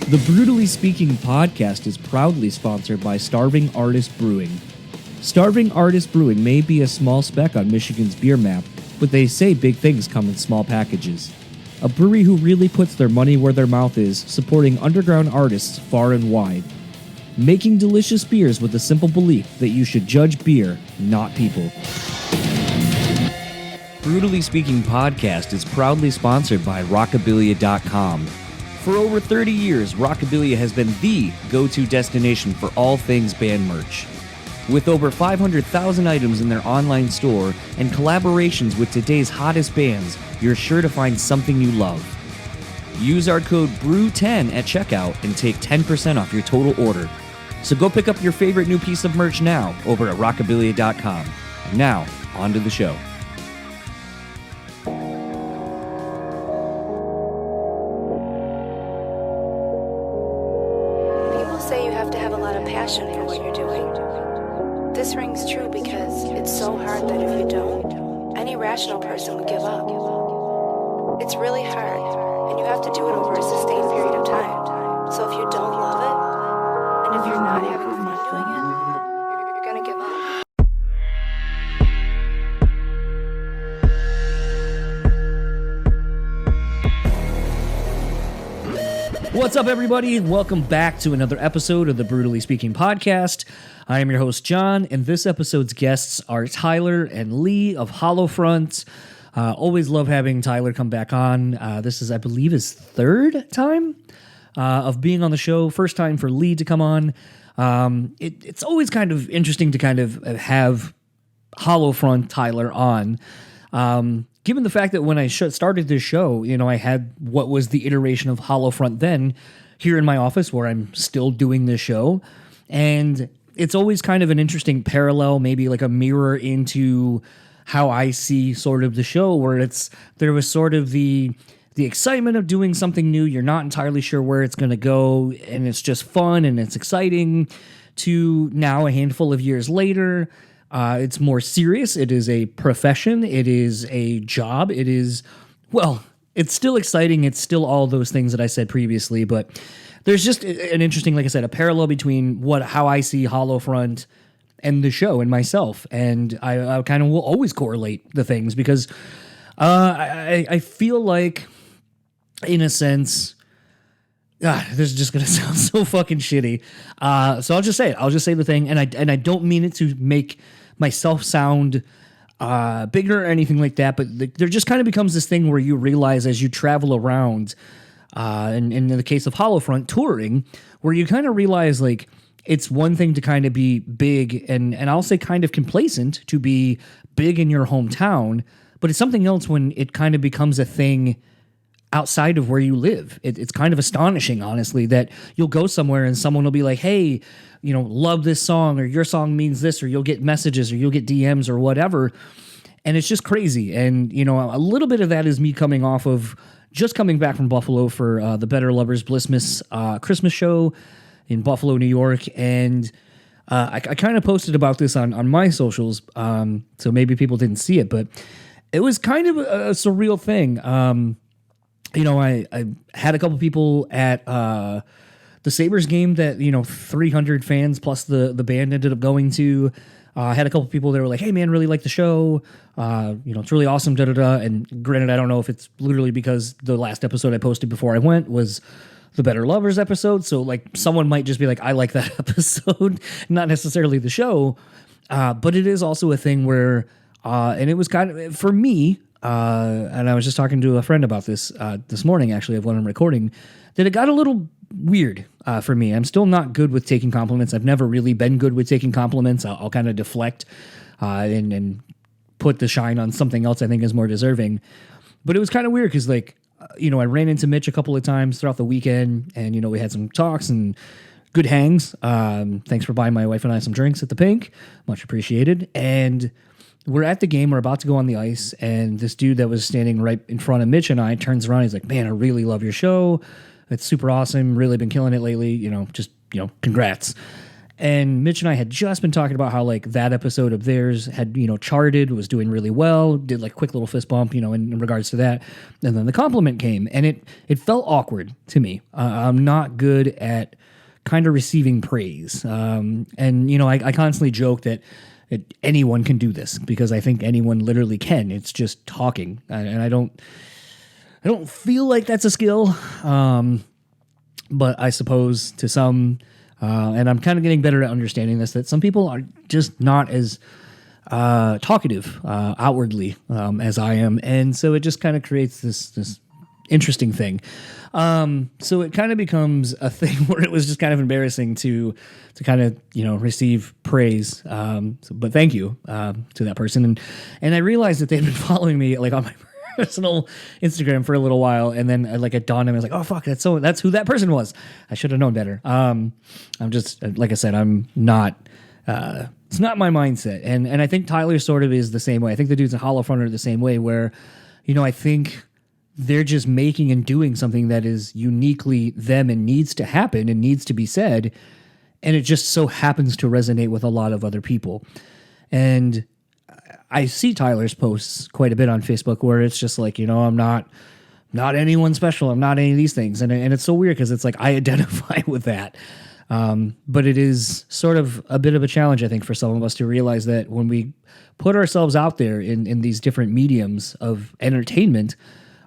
The Brewtally Speaking podcast is proudly sponsored by Starving Artist Brewing. Starving Artist Brewing may be a small speck on Michigan's beer map, but they say big things come in small packages. A brewery who really puts their money where their mouth is, supporting underground artists far and wide. Making delicious beers with the simple belief that you should judge beer, not people. Brewtally Speaking podcast is proudly sponsored by Rockabilia.com. For over 30 years, Rockabilia has been the go-to destination for all things band merch. With over 500,000 items in their online store and collaborations with today's hottest bands, you're sure to find something you love. Use our code BREW10 at checkout and take 10% off your total order. So go pick up your favorite new piece of merch now over at Rockabilia.com. And now, on to the show. Say you have to have a lot of passion for what you're doing. This rings true because it's so hard that if you don't, any rational person would give up. It's really hard, and you have to do it over a sustained period of time. So if you don't love it, and if you're not having fun doing it, you're gonna give up. What's up, everybody? Welcome back to another episode of the Brewtally Speaking podcast. I am your host, John, and this episode's guests are Tyler and Lee of Hollowfront. Always love having Tyler come back on. This is, I believe, his third time of being on the show. First time for Lee to come on. It's always kind of interesting to kind of have Hollowfront Tyler on. Given the fact that when I started this show, I had what was the iteration of Hollowfront then here in my office where I'm still doing this show. And it's always kind of an interesting parallel, maybe like a mirror into how I see sort of the show, where there was sort of the excitement of doing something new. You're not entirely sure where it's going to go, and it's just fun and it's exciting, to now a handful of years later. It's more serious. It is a profession. It is a job. It is, well, it's still exciting. It's still all those things that I said previously, but there's just an interesting, like I said, a parallel between how I see Hollowfront and the show and myself. And I kind of will always correlate the things because I feel like, in a sense, this is just going to sound so fucking shitty. So I'll just say it. I'll just say the thing. And I don't mean it to make myself sound bigger or anything like that, but there just kind of becomes this thing where you realize as you travel around, and in the case of Hollowfront, touring, where you kind of realize like it's one thing to kind of be big and I'll say kind of complacent to be big in your hometown, but it's something else when it kind of becomes a thing outside of where you live. It's kind of astonishing, honestly, that you'll go somewhere and someone will be like, hey, love this song, or your song means this, or you'll get messages, or you'll get DMs or whatever. And it's just crazy. And, a little bit of that is me coming off of just coming back from Buffalo for the Better Lovers Blissmas Christmas show in Buffalo, New York. And I kind of posted about this on my socials, so maybe people didn't see it, but it was kind of a surreal thing. I had a couple people at the Sabres game that, 300 fans plus the band ended up going to. I had a couple people that were like, hey, man, really like the show. It's really awesome, da-da-da. And granted, I don't know if it's literally because the last episode I posted before I went was the Better Lovers episode. So, like, someone might just be like, I like that episode, not necessarily the show. But it is also a thing where, and it was kind of, for me, and I was just talking to a friend about this morning, actually, of when I'm recording, that it got a little weird for me. I'm still not good with taking compliments. I've never really been good with taking compliments. I'll kind of deflect and put the shine on something else I think is more deserving. But it was kind of weird because, like, I ran into Mitch a couple of times throughout the weekend, and, we had some talks and good hangs. Thanks for buying my wife and I some drinks at the Pink. Much appreciated. And we're at the game. We're about to go on the ice, and this dude that was standing right in front of Mitch and I turns around. He's like, man, I really love your show. It's super awesome. Really been killing it lately. Congrats. And Mitch and I had just been talking about how like that episode of theirs had, charted, was doing really well, did like quick little fist bump, in regards to that. And then the compliment came and it felt awkward to me. I'm not good at kind of receiving praise. I constantly joke that anyone can do this because I think anyone literally can. It's just talking. And I don't feel like that's a skill. But I suppose to some, and I'm kind of getting better at understanding this, that some people are just not as talkative outwardly as I am. And so it just kind of creates this interesting thing. So it kind of becomes a thing where it was just kind of embarrassing to kind of, receive praise. But thank you to that person. And I realized that they've been following me like on my personal Instagram for a little while, and then like it dawned on me, I was like, oh fuck, that's who that person was. I should have known better. I'm just, like I said, I'm not it's not my mindset. And I think Tyler sort of is the same way. I think the dudes in Holofront are the same way, where I think they're just making and doing something that is uniquely them and needs to happen and needs to be said, and it just so happens to resonate with a lot of other people. And I see Tyler's posts quite a bit on Facebook where it's just like, I'm not anyone special. I'm not any of these things. And it's so weird because it's like I identify with that. But it is sort of a bit of a challenge, I think, for some of us to realize that when we put ourselves out there in these different mediums of entertainment,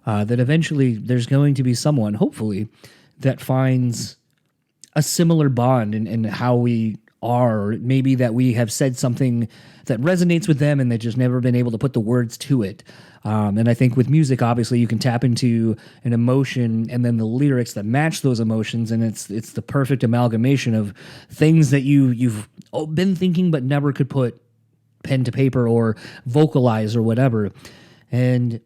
that eventually there's going to be someone, hopefully, that finds a similar bond in how we are, or maybe that we have said something that resonates with them and they've just never been able to put the words to it. And I think with music, obviously, you can tap into an emotion and then the lyrics that match those emotions, and it's the perfect amalgamation of things that you've been thinking but never could put pen to paper or vocalize or whatever. And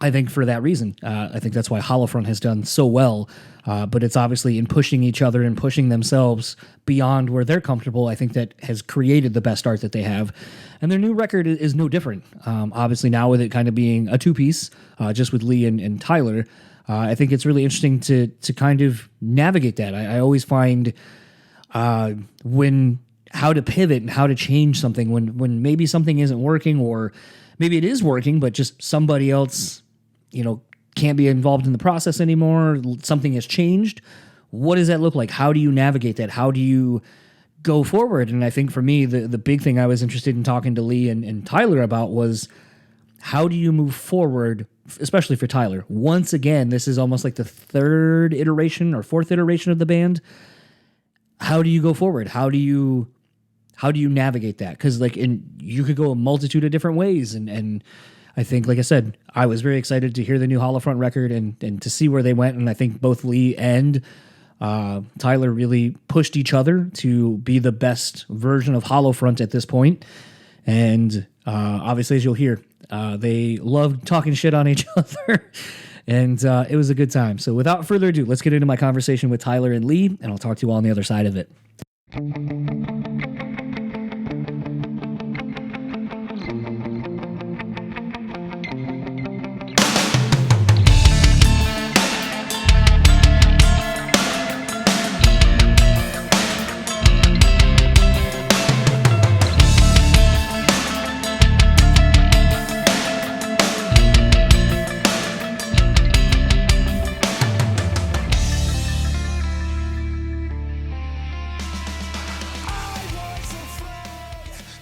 I think for that reason, I think that's why Holofront has done so well. But it's obviously in pushing each other and pushing themselves beyond where they're comfortable, I think that has created the best art that they have. And their new record is no different. Obviously now with it kind of being a two-piece, just with Lee and Tyler, I think it's really interesting to kind of navigate that. I always find how to pivot and how to change something when maybe something isn't working, or maybe it is working, but just somebody else can't be involved in the process anymore. Something has changed. What does that look like? How do you navigate that? How do you go forward? And I think for me, the big thing I was interested in talking to Lee and Tyler about was, how do you move forward, especially for Tyler? Once again, this is almost like the third iteration or fourth iteration of the band. How do you go forward? How do you navigate that? Because you could go a multitude of different ways, and I think, like I said, I was very excited to hear the new Holofront record and to see where they went. And I think both Lee and Tyler really pushed each other to be the best version of Holofront at this point. And obviously, as you'll hear, they loved talking shit on each other. And it was a good time. So without further ado, let's get into my conversation with Tyler and Lee, and I'll talk to you all on the other side of it.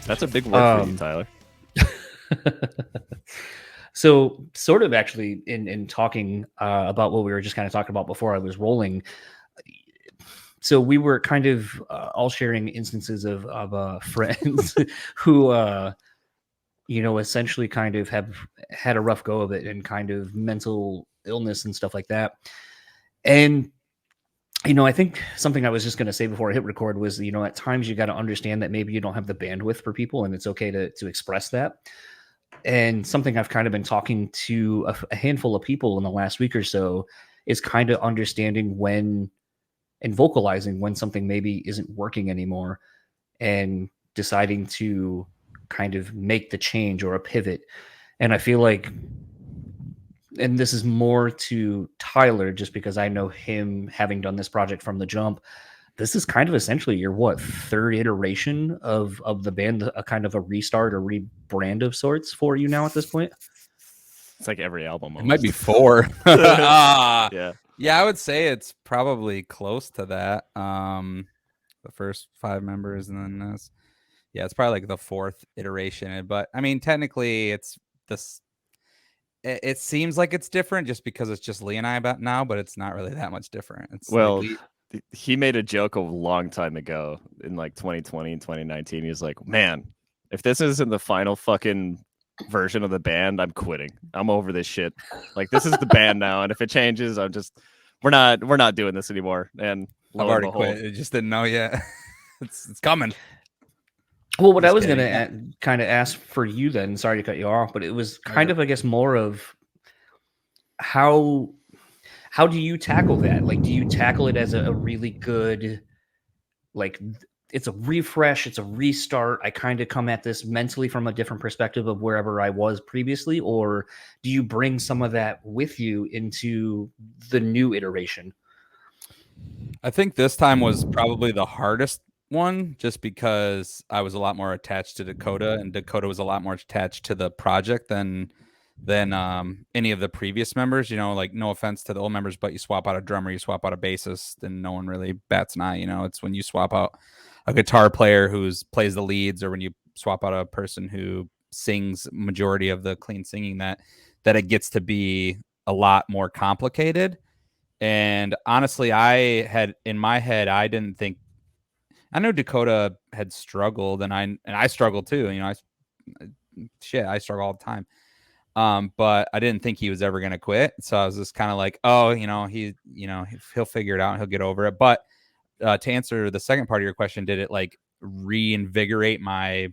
That's a big word for you, Tyler. So sort of actually in talking about what we were just kind of talking about before I was rolling. So we were kind of all sharing instances of friends who, essentially kind of have had a rough go of it and kind of mental illness and stuff like that. And I think something I was just going to say before I hit record was, at times you got to understand that maybe you don't have the bandwidth for people, and it's okay to express that. And something I've kind of been talking to a handful of people in the last week or so is kind of understanding when and vocalizing when something maybe isn't working anymore, and deciding to kind of make the change or a pivot. And I feel like, and this is more to Tyler, just because I know him having done this project from the jump, this is kind of essentially your third iteration of the band, a kind of a restart or rebrand of sorts for you now at this point. It's like every album. It Almost. might be 4. Yeah. Yeah, I would say it's probably close to that. The first 5 members, and then this. Yeah, it's probably like the 4th iteration. But I mean, technically, it's this. It seems like it's different just because it's just Lee and I about now, but it's not really that much different. It's well, like he made a joke a long time ago in like 2020 and 2019. He's like, man, if this isn't the final fucking version of the band, I'm quitting. I'm over this shit. Like, this is the band now, and if it changes, we're not doing this anymore. And I've already quit. I just didn't know yet. it's coming. Well, what I was going to kind of ask for you then, sorry to cut you off, but it was kind of, I guess, more of how do you tackle that? Like, do you tackle it as a really good, like, it's a refresh, it's a restart, I kind of come at this mentally from a different perspective of wherever I was previously, or do you bring some of that with you into the new iteration? I think this time was probably the hardest one, just because I was a lot more attached to Dakota, and Dakota was a lot more attached to the project than any of the previous members. You know, like, no offense to the old members, but you swap out a drummer, you swap out a bassist, and no one really bats an eye. You know, it's when you swap out a guitar player who plays the leads, or when you swap out a person who sings majority of the clean singing, that it gets to be a lot more complicated. And honestly, I had in my head, I didn't think, I know Dakota had struggled, and I struggled too. You know, I struggle all the time. But I didn't think he was ever going to quit. So I was just kind of like, oh, he'll figure it out and he'll get over it. But to answer the second part of your question, did it like reinvigorate my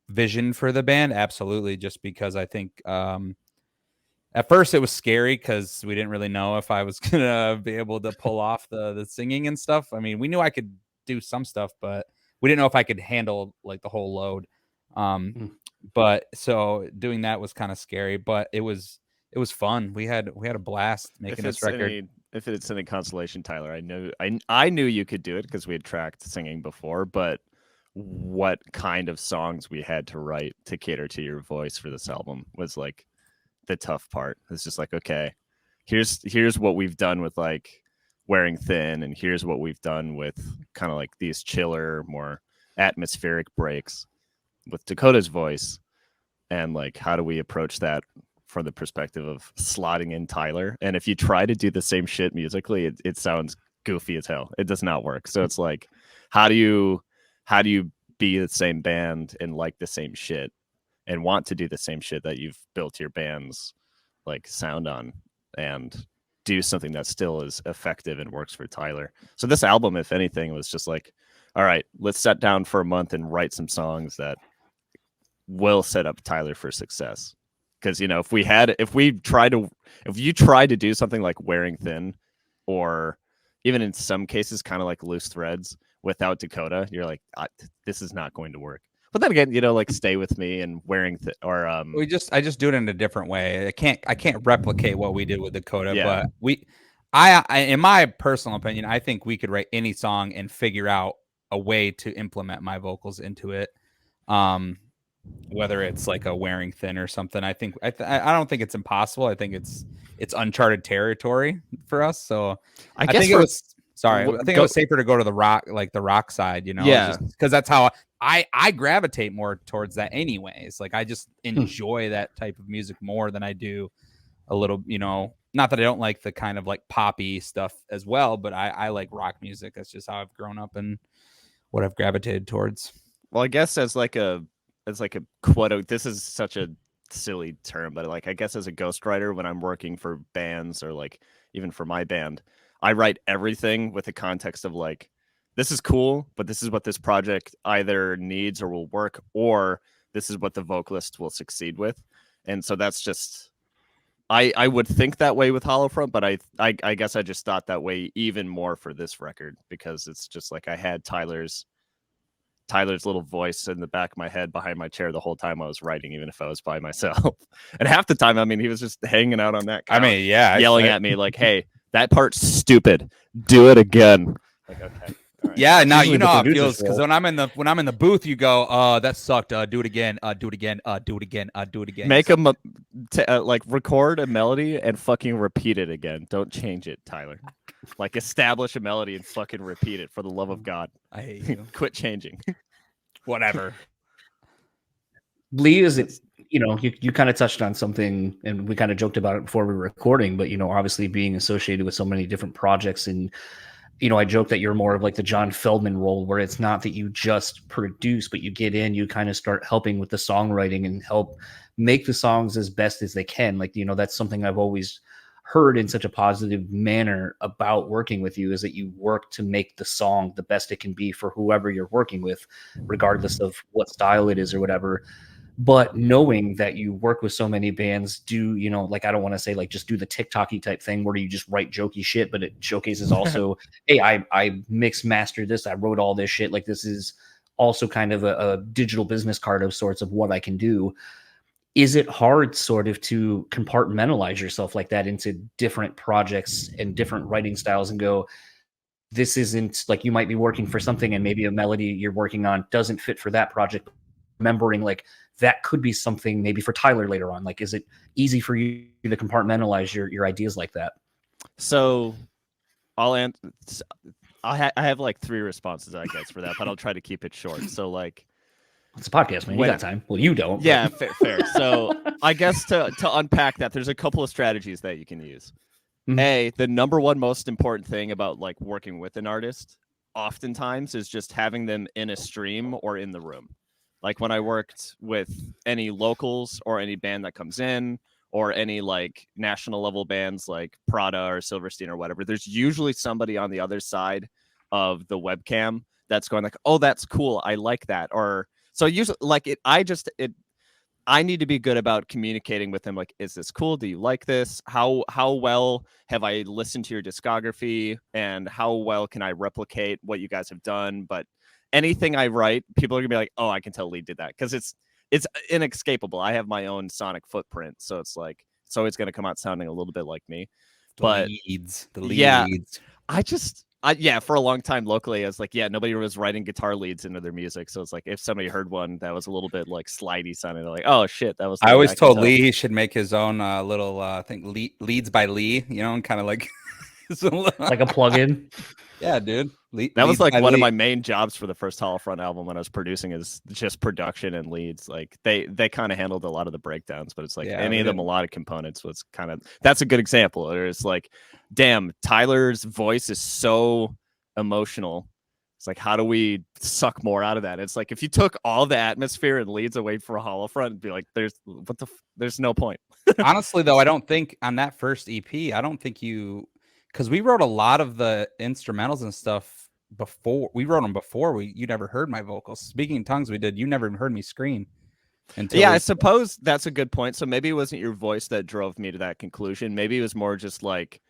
vision for the band? Absolutely. Just because I think, at first it was scary because we didn't really know if I was going to be able to pull off the singing and stuff. I mean, we knew I could do some stuff, but we didn't know if I could handle like the whole load. But so doing that was kind of scary, but it was fun. We had a blast making this record. If it's any consolation, Tyler, I knew you could do it because we had tracked singing before, but what kind of songs we had to write to cater to your voice for this album was like the tough part. It's just like, okay, here's what we've done with like Wearing Thin, and here's what we've done with kind of like these chiller, more atmospheric breaks with Dakota's voice, and like, how do we approach that from the perspective of slotting in Tyler? And if you try to do the same shit musically, it sounds goofy as hell. It does not work. So it's like, how do you be the same band and like the same shit and want to do the same shit that you've built your band's like sound on, and do something that still is effective and works for Tyler? So this album, if anything, was just like, all right, let's sit down for a month and write some songs that will set up Tyler for success. Because, you know, if you try to do something like Wearing Thin, or even in some cases kind of like Loose Threads without Dakota, you're like, this is not going to work. But then again, you know, like Stay With Me and Wearing I just do it in a different way. I can't replicate what we did with Dakota, Yeah. but I in my personal opinion, I think we could write any song and figure out a way to implement my vocals into it. Whether it's like a Wearing Thin or something, I don't think it's impossible. I think it's uncharted territory for us. So I think it was safer to go to the rock side, you know, because that's how I gravitate more towards that anyways. Like, I just enjoy that type of music more than I do a little, you know, not that I don't like the kind of like poppy stuff as well, but I like rock music. That's just how I've grown up and what I've gravitated towards. Well, I guess as like a quote, this is such a silly term, but like, I guess as a ghostwriter, when I'm working for bands, or like even for my band, I write everything with the context of like, this is cool, but this is what this project either needs or will work, or this is what the vocalist will succeed with. And so that's just, I would think that way with Hollowfront, but I guess I just thought that way even more for this record, because it's just like I had Tyler's little voice in the back of my head behind my chair the whole time I was writing, even if I was by myself. And half the time, I mean, he was just hanging out on that couch, yelling at me like, hey, That part's stupid. Do it again. Like, okay. Right. Yeah, now usually you know the how it producer's feels because role. when I'm in the booth, you go, that sucked. Do it again. Do it again. Do it again. Do it again. Make them like record a melody and fucking repeat it again. Don't change it, Tyler. Like establish a melody and fucking repeat it for the love of God. I hate you. Quit changing. Whatever. Lee, is it, you kind of touched on something and we kind of joked about it before we were recording, but, obviously being associated with so many different projects and, I joke that you're more of like the John Feldman role where it's not that you just produce, but you get in, you kind of start helping with the songwriting and help make the songs as best as they can. Like, that's something I've always heard in such a positive manner about working with you is that you work to make the song the best it can be for whoever you're working with, regardless of what style it is or whatever. But knowing that you work with so many bands, like I don't want to say like just do the TikTok-y type thing where you just write jokey shit, but it showcases also, hey, I mix mastered this, I wrote all this shit. Like this is also kind of a digital business card of sorts of what I can do. Is it hard sort of to compartmentalize yourself like that into different projects and different writing styles and go, this isn't like you might be working for something and maybe a melody you're working on doesn't fit for that project. Remembering like that could be something maybe for Tyler later on. Like, is it easy for you to compartmentalize your ideas like that? So I have like 3 responses, I guess, for that, but I'll try to keep it short. So like, it's a podcast, man. You got time. Well, you don't. Yeah, fair. So I guess to unpack that, there's a couple of strategies that you can use. Mm-hmm. The number one most important thing about like working with an artist oftentimes is just having them in a stream or in the room. Like when I worked with any locals or any band that comes in or any like national level bands like Prada or Silverstein or whatever, there's usually somebody on the other side of the webcam that's going like, oh, that's cool. I like that. Or so usually like I need to be good about communicating with them. Like, is this cool? Do you like this? How well have I listened to your discography and how well can I replicate what you guys have done? But anything I write, people are gonna be like, oh, I can tell Lee did that because it's inescapable. I have my own sonic footprint, so it's like it's always gonna come out sounding a little bit like me. The leads. For a long time locally, I was like, nobody was writing guitar leads into their music, so it's like if somebody heard one that was a little bit like slidey sounding, they're like, oh shit, that was. I always told Lee he should make his own little leads by Lee, and kind of like like a plug-in. Yeah, dude. That was like one of my main jobs for the first Hollow Front album when I was producing is just production and leads. Like they kind of handled a lot of the breakdowns, but it's like any of the melodic components was kind of, that's a good example. It's like, damn, Tyler's voice is so emotional. It's like, how do we suck more out of that? It's like, if you took all the atmosphere and leads away for a Hollow Front, it'd be like, there's no point. Honestly, though, I don't think on that first EP, I don't think because we wrote a lot of the instrumentals and stuff before. We wrote them before you never heard my vocals. Speaking in tongues, we did. You never heard me scream. I suppose that's a good point. So maybe it wasn't your voice that drove me to that conclusion. Maybe it was more just like,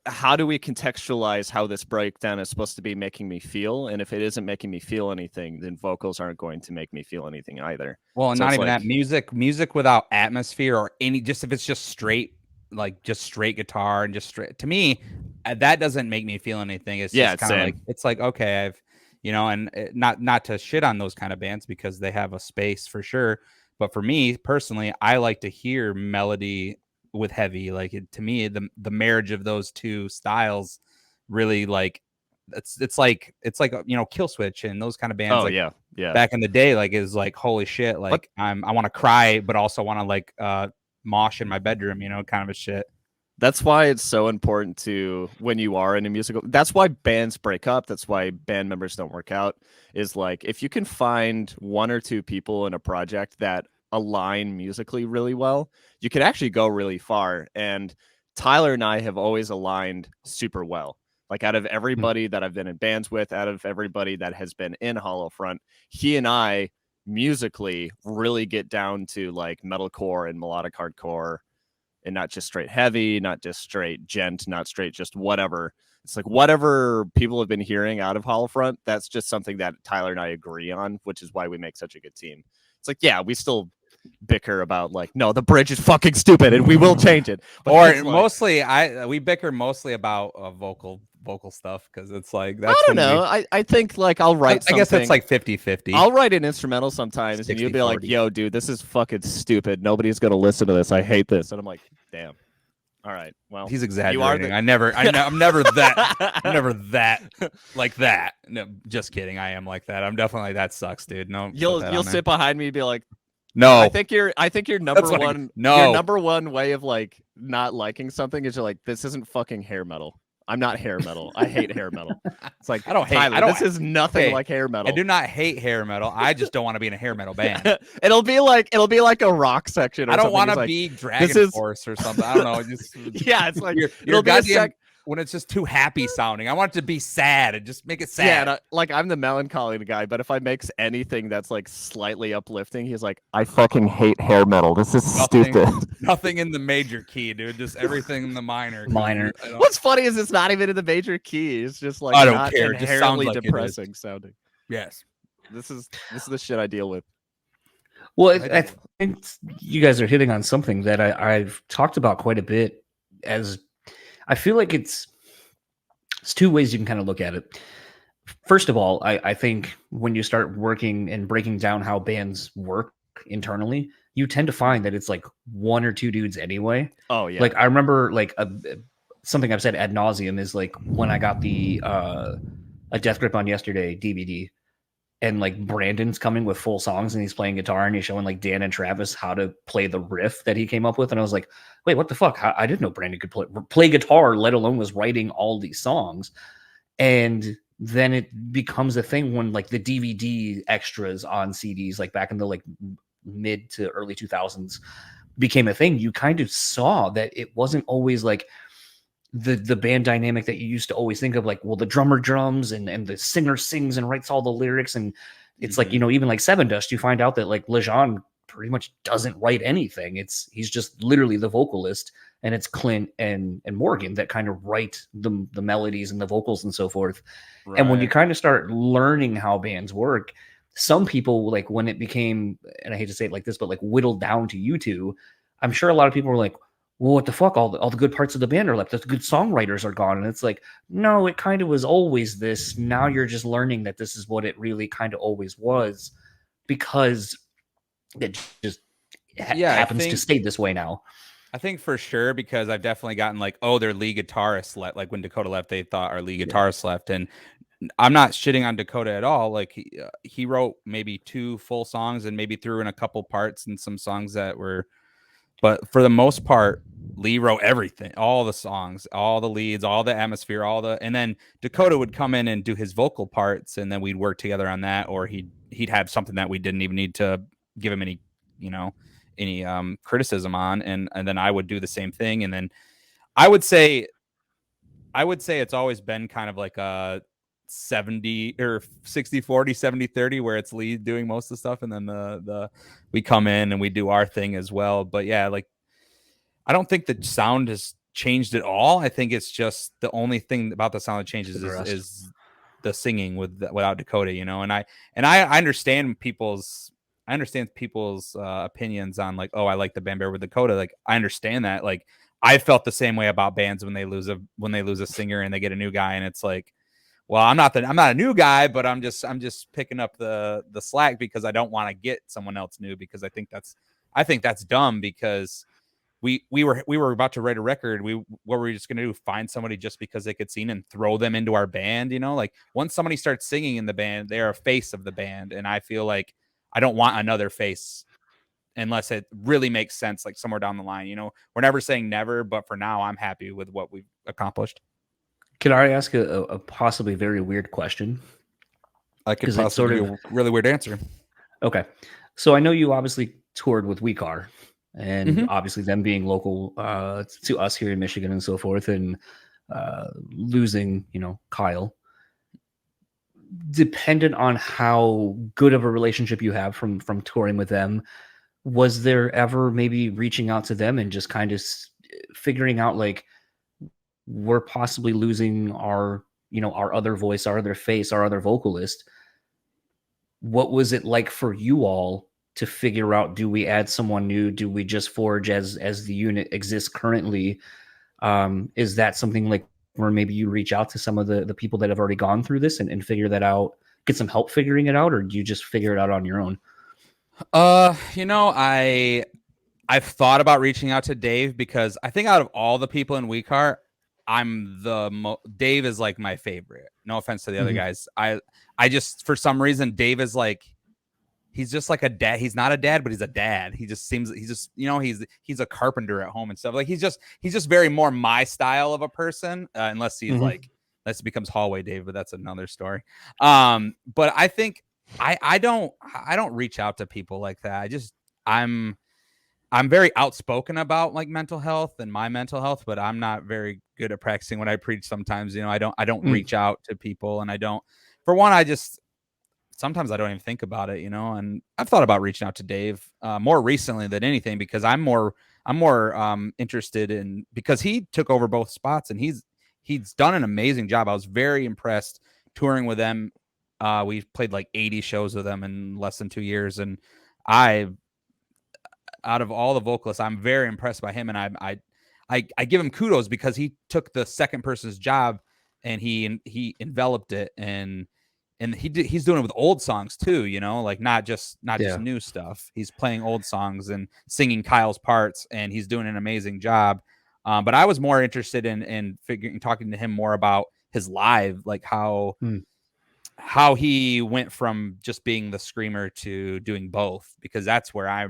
how do we contextualize how this breakdown is supposed to be making me feel? And if it isn't making me feel anything, then vocals aren't going to make me feel anything either. Well, and so not even like, that music without atmosphere or if it's just straight, like just straight guitar and just straight, to me, that doesn't make me feel anything. It's just kind of like, it's like, okay, I've, and not to shit on those kind of bands because they have a space for sure. But for me personally, I like to hear melody with heavy. Like to me, the marriage of those two styles really like, it's like Kill Switch and those kind of bands. Oh, like, yeah. Back in the day, like is like, holy shit. Like I want to cry, but also want to like, mosh in my bedroom, kind of a shit. That's why it's so important to, when you are in a musical, that's why bands break up. That's why band members don't work out, is like, if you can find 1 or 2 people in a project that align musically really well, you can actually go really far. And Tyler and I have always aligned super well. Like out of everybody that I've been in bands with, out of everybody that has been in Hollow Front, he and I musically really get down to like metalcore and melodic hardcore, and not just straight heavy, not just straight gent, not straight just whatever. It's like whatever people have been hearing out of Hollow Front, that's just something that Tyler and I agree on, which is why we make such a good team. It's like, yeah, we still bicker about like, no, the bridge is fucking stupid and we will change it. But or mostly we bicker mostly about vocal stuff because it's like that's I don't know. I think like I'll write something. I guess it's like 50-50. I'll write an instrumental sometimes and you'll be like, 60-40. yo, dude, this is fucking stupid. Nobody's gonna listen to this. I hate this. And I'm like, damn. All right. Well, he's exaggerating. I'm never that. I'm never that like that. No, just kidding. I am like that. I'm definitely like, that sucks, dude. No, you'll sit behind me and be like, no. I think your number one no. Your number one way of like not liking something is you're like, this isn't fucking hair metal. I'm not hair metal. I hate hair metal. It's like, I don't hate. Tyler, this is nothing like hair metal. I do not hate hair metal. I just don't want to be in a hair metal band. It'll be like a rock section. I don't want to be Dragon Force or something. I don't know. Just, yeah, it's like it'll be when it's just too happy sounding. I want it to be sad and just make it sad. Yeah, like I'm the melancholy guy, but if I make anything that's like slightly uplifting, he's like, I fucking hate hair metal. This is stupid. Nothing in the major key, dude. Just everything in the minor. Minor. What's funny is it's not even in the major key. It's just like I don't not care. It just sounds like depressing sounding. Yes. This is the shit I deal with. Well, I think you guys are hitting on something that I've talked about quite a bit. As I feel like it's two ways you can kind of look at it. First of all, I think when you start working and breaking down how bands work internally, you tend to find that it's like one or two dudes anyway. Oh yeah. Like I remember like something I've said ad nauseum is like when I got the A Death Grip on Yesterday DVD, and like Brandon's coming with full songs and he's playing guitar and he's showing like Dan and Travis how to play the riff that he came up with. And I was like, wait, what the fuck? I didn't know Brandon could play guitar, let alone was writing all these songs. And then it becomes a thing when like the DVD extras on CDs, like back in the like mid to early 2000s became a thing. You kind of saw that it wasn't always like the band dynamic that you used to always think of, like, well, the drummer drums and the singer sings and writes all the lyrics. And it's like, you know, even like Seven Dust, you find out that like Lejean pretty much doesn't write anything. He's just literally the vocalist, and it's Clint and Morgan that kind of write the melodies and the vocals and so forth. Right. And when you kind of start learning how bands work, some people, like when it became, and I hate to say it like this, but like whittled down to you two, I'm sure a lot of people were like, well, what the fuck? All the good parts of the band are left. The good songwriters are gone. And it's like, no, it kind of was always this. Now you're just learning that this is what it really kind of always was, because it just happens to stay this way now. I think for sure, because I've definitely gotten like, oh, their lead guitarist left. Like when Dakota left, they thought our lead guitarist left. And I'm not shitting on Dakota at all. Like he wrote maybe 2 full songs and maybe threw in a couple parts and some songs that were, but for the most part, Lee wrote everything, all the songs, all the leads, all the atmosphere, and then Dakota would come in and do his vocal parts, and then we'd work together on that, or he'd have something that we didn't even need to give him any criticism on, and then I would do the same thing, and then I would say it's always been kind of like a 70 or 60-40, 70-30, where it's Lee doing most of the stuff, and then the we come in and we do our thing as well. But yeah, like I don't think the sound has changed at all. I think it's just the only thing about the sound that changes is the singing without Dakota, you know. And I understand people's opinions on like, oh, I like the band better with Dakota. Like I understand that. Like I felt the same way about bands when they lose a singer and they get a new guy, and it's like, well, I'm not a new guy, but I'm just picking up the slack because I don't want to get someone else new, because I think that's dumb, because we were about to write a record. What were we just going to do? Find somebody just because they could sing and throw them into our band? You know, like once somebody starts singing in the band, they're a face of the band. And I feel like I don't want another face unless it really makes sense, like somewhere down the line. You know, we're never saying never, but for now, I'm happy with what we've accomplished. Can I ask a possibly very weird question? I could possibly give a really weird answer. Okay. So I know you obviously toured with We Car, and obviously them being local to us here in Michigan and so forth, and losing, you know, Kyle. Dependent on how good of a relationship you have from touring with them, was there ever maybe reaching out to them and just kind of figuring out like, we're possibly losing our other voice, our other face, our other vocalist? What was it like for you all to figure out, do we add someone new? Do we just forge as the unit exists currently? Is that something like where maybe you reach out to some of the people that have already gone through this and figure that out, get some help figuring it out, or do you just figure it out on your own? You know, I've thought about reaching out to Dave because I think out of all the people in WeCar, Dave is like my favorite. No offense to the other guys. I just, for some reason, Dave is like, he's just like a dad. He's not a dad, but he's a dad. He just seems, you know, he's a carpenter at home and stuff. Like he's just very more my style of a person, unless he's like, unless it becomes hallway Dave, but that's another story. But I think I don't reach out to people like that. I'm very outspoken about like mental health and my mental health, but I'm not very good at practicing what I preach sometimes. You know, I don't reach out to people, and for one, sometimes I don't even think about it, you know, and I've thought about reaching out to Dave more recently than anything, because I'm more interested in, because he took over both spots and he's done an amazing job. I was very impressed touring with them. We played like 80 shows with them in less than 2 years. And out of all the vocalists, I'm very impressed by him. And I give him kudos because he took the second person's job and he enveloped it, and he's doing it with old songs too, you know, like not just new stuff. He's playing old songs and singing Kyle's parts, and he's doing an amazing job. But I was more interested in talking to him more about his live, like how he went from just being the screamer to doing both, because that's where I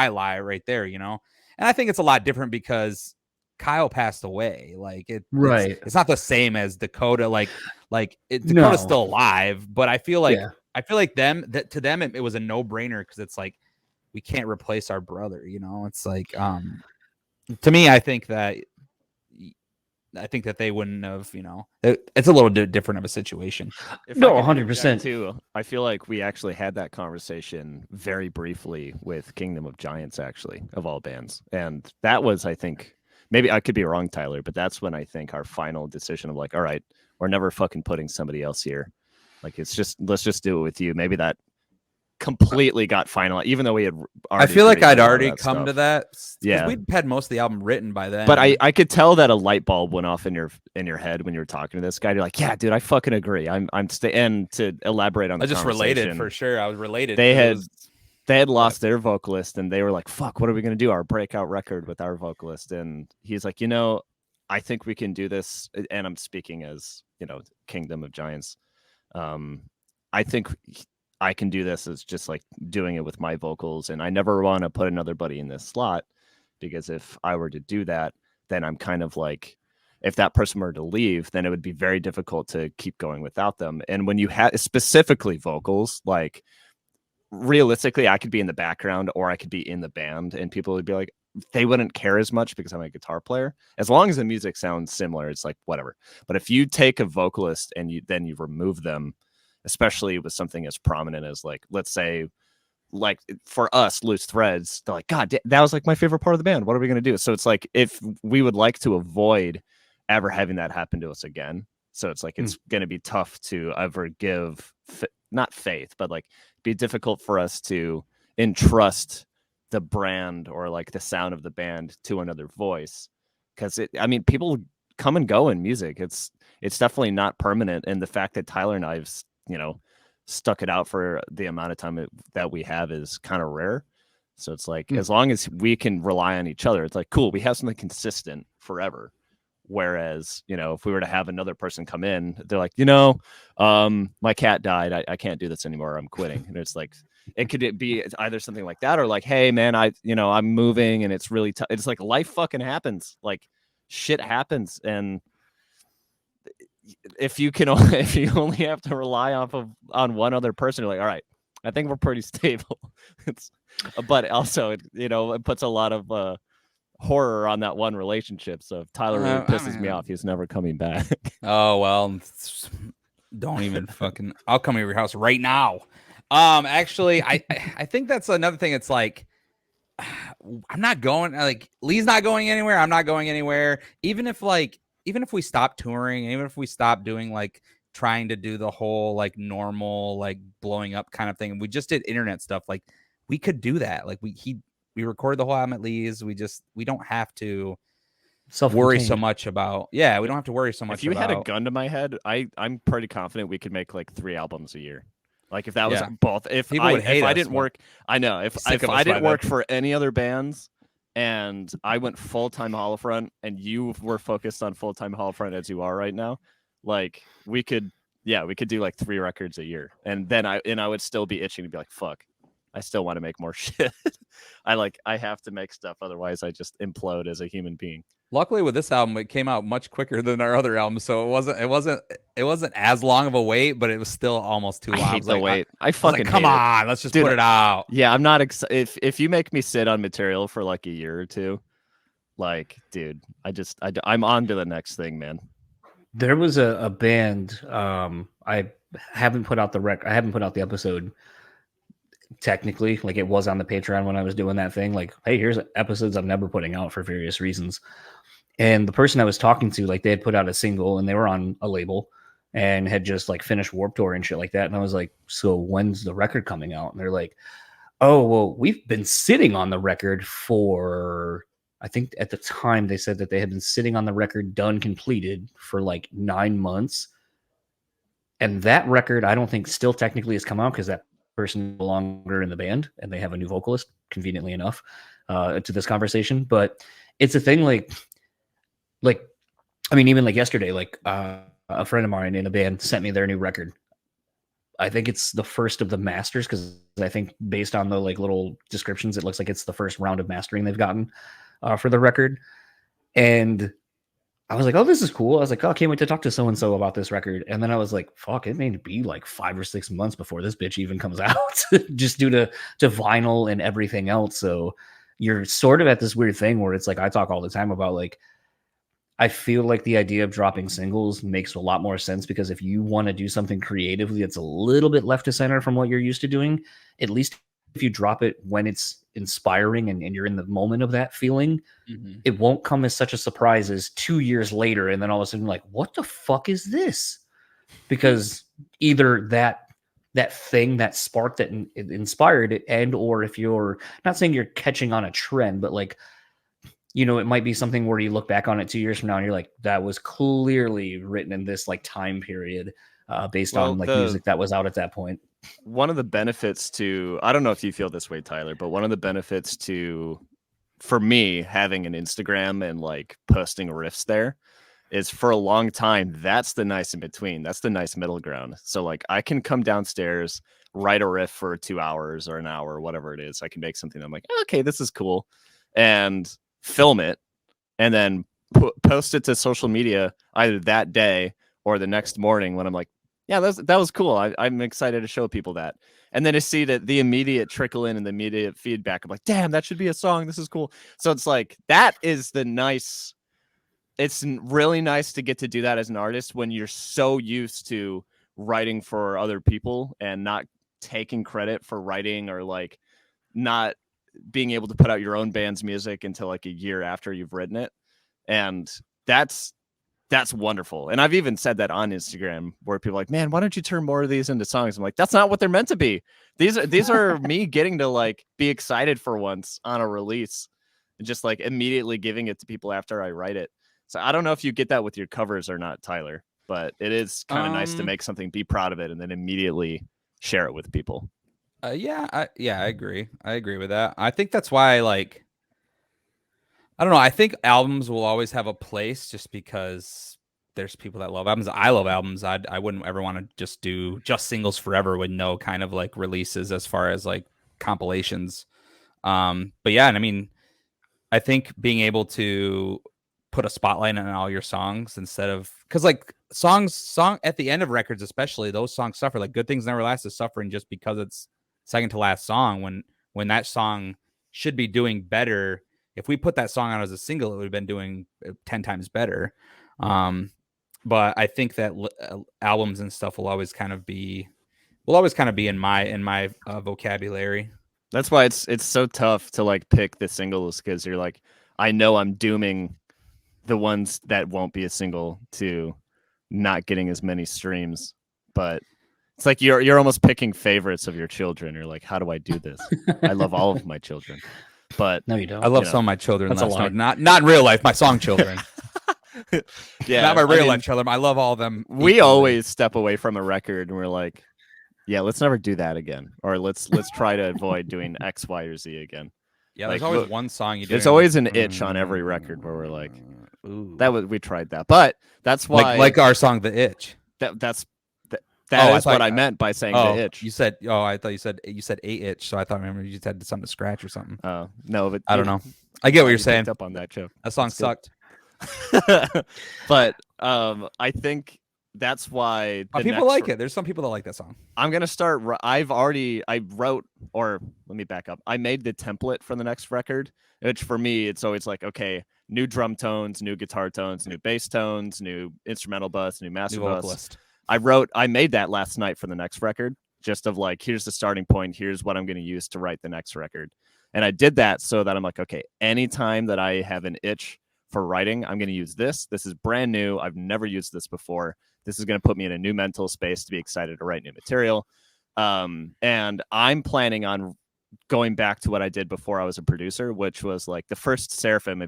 lie right there, you know. And I think it's a lot different because Kyle passed away. Like it's not the same as Dakota. Dakota's still alive, but I feel like to them it was a no-brainer, because it's like, we can't replace our brother, you know. It's like to me, I think that they wouldn't have, you know, it's a little different of a situation. No, 100% too. I feel like we actually had that conversation very briefly with Kingdom of Giants, actually, of all bands. And that was, I think, maybe I could be wrong, Tyler, but that's when I think our final decision of like, all right, we're never fucking putting somebody else here. Like, let's just do it with you. Maybe that completely got final, even though we had I feel like I'd already come to that. Yeah, we'd had most of the album written by then. But I could tell that a light bulb went off in your head when you were talking to this guy. You're like, yeah, dude, I fucking agree. And to elaborate on the I just related for sure. I was related. They had lost their vocalist, and they were like, fuck, what are we gonna do? Our breakout record with our vocalist. And he's like, you know, I think we can do this. And I'm speaking as, you know, Kingdom of Giants. I think I can do this as just like doing it with my vocals, and I never want to put another buddy in this slot, because if I were to do that, then I'm kind of like, if that person were to leave, then it would be very difficult to keep going without them. And when you have specifically vocals, like realistically, I could be in the background or I could be in the band, and people would be like, they wouldn't care as much because I'm a guitar player. As long as the music sounds similar, it's like whatever. But if you take a vocalist and you remove them, especially with something as prominent as, like, let's say, like for us, Loose Threads, they're like, God, that was like my favorite part of the band. What are we going to do? So it's like, if we would like to avoid ever having that happen to us again. So it's like, it's going to be tough to ever give, not faith, but like be difficult for us to entrust the brand or like the sound of the band to another voice. Cause people come and go in music. It's definitely not permanent. And the fact that Tyler and I've, you know, stuck it out for the amount of time that we have is kind of rare. So it's like, as long as we can rely on each other, it's like, cool, we have something consistent forever. Whereas, you know, if we were to have another person come in, they're like, you know, my cat died. I can't do this anymore. I'm quitting. And it's like, it could be either something like that, or like, hey man, I'm moving and it's really tough. It's like life fucking happens. Like shit happens. And if you only have to rely on one other person, you're like, all right, I think we're pretty stable. But also, it puts a lot of horror on that one relationship. So if Tyler really pisses me off, he's never coming back. Oh well, don't even fucking. I'll come to your house right now. Actually, I think that's another thing. It's like, I'm not going. Like, Lee's not going anywhere. I'm not going anywhere. Even if we stop touring, even if we stop doing like trying to do the whole like normal like blowing up kind of thing, we just did internet stuff. Like, we could do that. Like we record the whole album at Lee's. We don't have to worry so much about. Yeah, we don't have to worry so much. If you about, had a gun to my head, I'm pretty confident we could make like 3 albums a year. Like if that was Yeah. both, if People would hate I us, didn't but work, I know if sick of us I by didn't work then. for any other bands and I went full-time Holofront and you were focused on full-time Holofront as you are right now, like we could do like 3 records a year. And then I would still be itching to be like, fuck, I still want to make more shit. I have to make stuff, otherwise I just implode as a human being. Luckily with this album, it came out much quicker than our other albums, so it wasn't as long of a wait, but it was still almost too long. I hate the wait. I was fucking like, come hate on, let's just put it out. Yeah, I'm not if you make me sit on material for like a year or two, like, dude, I'm on to the next thing, man. There was a band. I haven't put out the episode. Technically, like it was on the Patreon when I was doing that thing. Like, hey, here's episodes I'm never putting out for various reasons. And the person I was talking to, like, they had put out a single and they were on a label and had just like finished Warped Tour and shit like that. And I was like, so when's the record coming out? And they're like, oh, well, we've been sitting on the record for, I think at the time they said that they had been sitting on the record done completed for like 9 months. And that record, I don't think still technically has come out because that person is no longer in the band and they have a new vocalist, conveniently enough, to this conversation. But it's a thing like, I mean, even like yesterday, like a friend of mine in a band sent me their new record. I think it's the first of the masters because I think based on the like little descriptions, it looks like it's the first round of mastering they've gotten for the record. And I was like, oh, this is cool. I was like, oh, I can't wait to talk to so-and-so about this record. And then I was like, fuck, it may be like 5 or 6 months before this bitch even comes out just due to vinyl and everything else. So you're sort of at this weird thing where it's like, I talk all the time about like, I feel like the idea of dropping singles makes a lot more sense because if you want to do something creatively that's a little bit left to center from what you're used to doing, at least if you drop it when it's inspiring and you're in the moment of that feeling, it won't come as such a surprise as 2 years later. And then all of a sudden, like, what the fuck is this? Because either that thing, that spark that inspired it, and or if you're not saying you're catching on a trend, but like, you know, it might be something where you look back on it 2 years from now and you're like, that was clearly written in this like time period based on like music that was out at that point. One of the benefits to, I don't know if you feel this way, Tyler, but one of the benefits to, for me, having an Instagram and like posting riffs there is for a long time, that's the nice in between. That's the nice middle ground. So like I can come downstairs, write a riff for 2 hours or an hour, or whatever it is. I can make something. I'm like, okay, this is cool. And film it and then post it to social media either that day or the next morning when I'm like, yeah, that was cool. I'm excited to show people that. And then to see that the immediate trickle in and the immediate feedback, I'm like, damn, that should be a song. This is cool. So it's like, that is the nice, it's really nice to get to do that as an artist when you're so used to writing for other people and not taking credit for writing or like not being able to put out your own band's music until like a year after you've written it. And that's wonderful. And I've even said that on Instagram where people are like, man, why don't you turn more of these into songs? I'm like, that's not what they're meant to be. These are me getting to like be excited for once on a release and just like immediately giving it to people after I write it. So I don't know if you get that with your covers or not, Tyler, but it is kind of nice to make something, be proud of it, and then immediately share it with people. I agree. I agree with that. I think that's why, like, I don't know. I think albums will always have a place just because there's people that love albums. I love albums. I wouldn't ever want to just do just singles forever with no kind of like releases as far as like compilations. But yeah, and I mean, I think being able to put a spotlight on all your songs instead of, because like song at the end of records, especially, those songs suffer. Like Good Things Never Last is suffering just because it's second to last song when that song should be doing better. If we put that song out as a single, it would have been doing 10 times better. But I think that albums and stuff will always kind of be in my vocabulary. That's why it's so tough to like pick the singles, because you're like, I know I'm dooming the ones that won't be a single to not getting as many streams, but It's like you're almost picking favorites of your children. You're like, how do I do this? I love all of my children, but No, you don't. I love some of my children. That's a Last lie. note. Not in real life. My song children. yeah, Not my I real mean, life children. I love all of them. We equally. always step away from a record and we're like, yeah, let's never do that again, or let's try to avoid doing X, Y, or Z again. Yeah, like, there's always one song you do. There's always an itch on every record where we're like, ooh. we tried that, but that's why like our song, The Itch. That's Oh, what I meant by saying the itch. You said, I thought you said a itch, so I thought remember you just had something to scratch or something. Oh no, but I don't know. I get what you're saying. Picked up on that joke. That song sucked. But I think that's why people like it. There's some people that like that song. I'm gonna start. I wrote, or let me back up. I made the template for the next record, which for me it's always like, okay, new drum tones, new guitar tones, new bass tones, new instrumental bus, new master bus. Vocalist. I made that last night for the next record, just of like, here's the starting point, here's what I'm going to use to write the next record. And I did that so that I'm like, okay, anytime that I have an itch for writing, I'm going to use this. This is brand new. I've never used this before. This is going to put me in a new mental space to be excited to write new material. And I'm planning on going back to what I did before I was a producer, which was like the first Seraphim.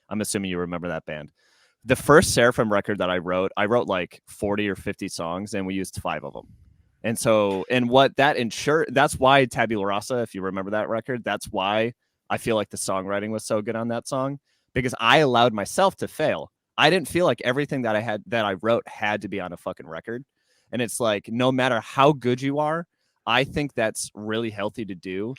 I'm assuming you remember that band. The first Seraphim record that I wrote like 40 or 50 songs, and we used 5 of them. And so, and what that ensured, that's why Tabula Rasa, if you remember that record, that's why I feel like the songwriting was so good on that song, because I allowed myself to fail. I didn't feel like everything that I wrote had to be on a fucking record. And it's like, no matter how good you are, I think that's really healthy to do.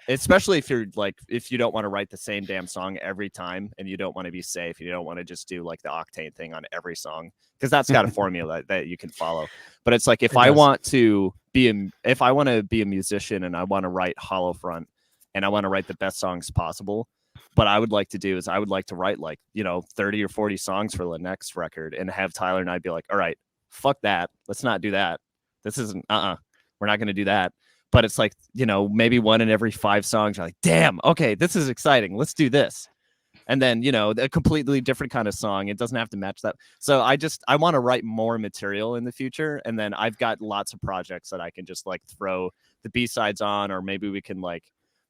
Especially if you don't want to write the same damn song every time, and you don't want to be safe, you don't want to just do like the Octane thing on every song, because that's got a formula that you can follow. But it's like, if I want to be a musician and I want to write Hollow Front and I want to write the best songs possible, what I would like to do is I would like to write 30 or 40 songs for the next record, and have Tyler and I be like, all right, fuck that, let's not do that. This isn't we're not going to do that. But it's like, maybe 1 in every 5 songs are like, damn, okay, this is exciting, let's do this. And then, a completely different kind of song. It doesn't have to match that. So I want to write more material in the future. And then I've got lots of projects that I can just like throw the B-sides on, or maybe we can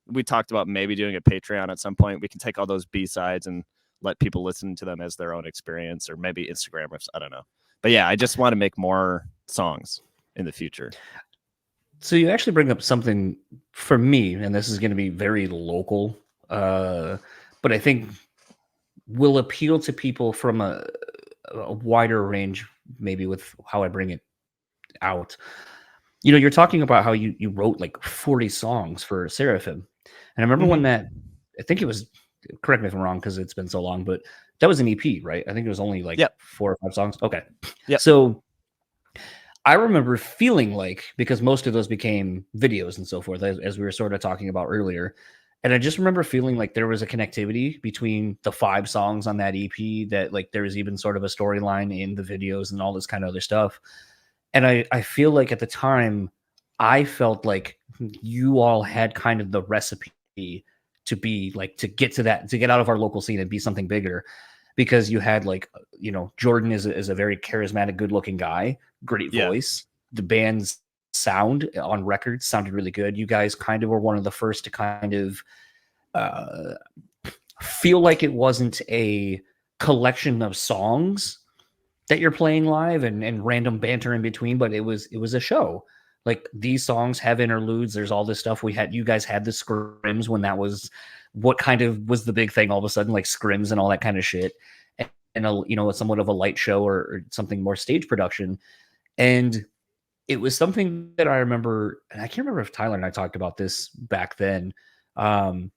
we talked about maybe doing a Patreon at some point. We can take all those B-sides and let people listen to them as their own experience, or maybe Instagram riffs. I don't know. But yeah, I just want to make more songs in the future. So you actually bring up something for me, and this is going to be very local, but I think will appeal to people from a wider range, maybe with how I bring it out. You're talking about how you wrote like 40 songs for Seraphim. And I remember when I think it was, correct me if I'm wrong because it's been so long, but that was an EP, right? I think it was only like 4 or 5 songs. Okay. Yeah. So I remember feeling like, because most of those became videos and so forth, as we were sort of talking about earlier. And I just remember feeling like there was a connectivity between the 5 songs on that EP, that like there was even sort of a storyline in the videos and all this kind of other stuff. And I feel like at the time, I felt like you all had kind of the recipe to be like, to get to that, to get out of our local scene and be something bigger. Because you had Jordan is a very charismatic, good looking guy, great voice. The band's sound on records sounded really good. You guys kind of were one of the first to kind of feel like it wasn't a collection of songs that you're playing live and random banter in between, but it was a show. Like, these songs have interludes. There's all this stuff. You guys had the scrims when that was what kind of was the big thing all of a sudden, like scrims and all that kind of shit. And somewhat of a light show or something more stage production. And it was something that I remember, and I can't remember if Tyler and I talked about this back then. But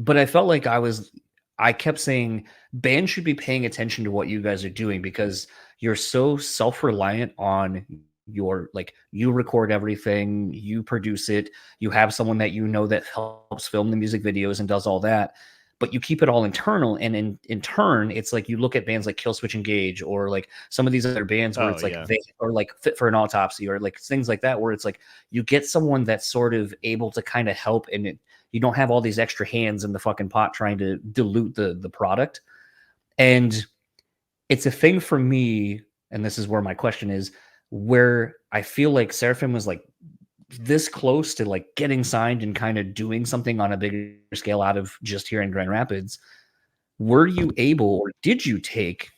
I felt like I kept saying bands should be paying attention to what you guys are doing, because you're so self-reliant on you record everything, you produce it, you have someone that that helps film the music videos and does all that, but you keep it all internal. And in turn, it's like you look at bands like Killswitch Engage, or like some of these other bands where it's like they or like Fit for an Autopsy, or like things like that, where it's like you get someone that's sort of able to kind of help, and you don't have all these extra hands in the fucking pot trying to dilute the product. And it's a thing for me, and this is where my question is, where I feel like Seraphim was like this close to like getting signed and kind of doing something on a bigger scale out of just here in Grand Rapids. Were you able, or did you take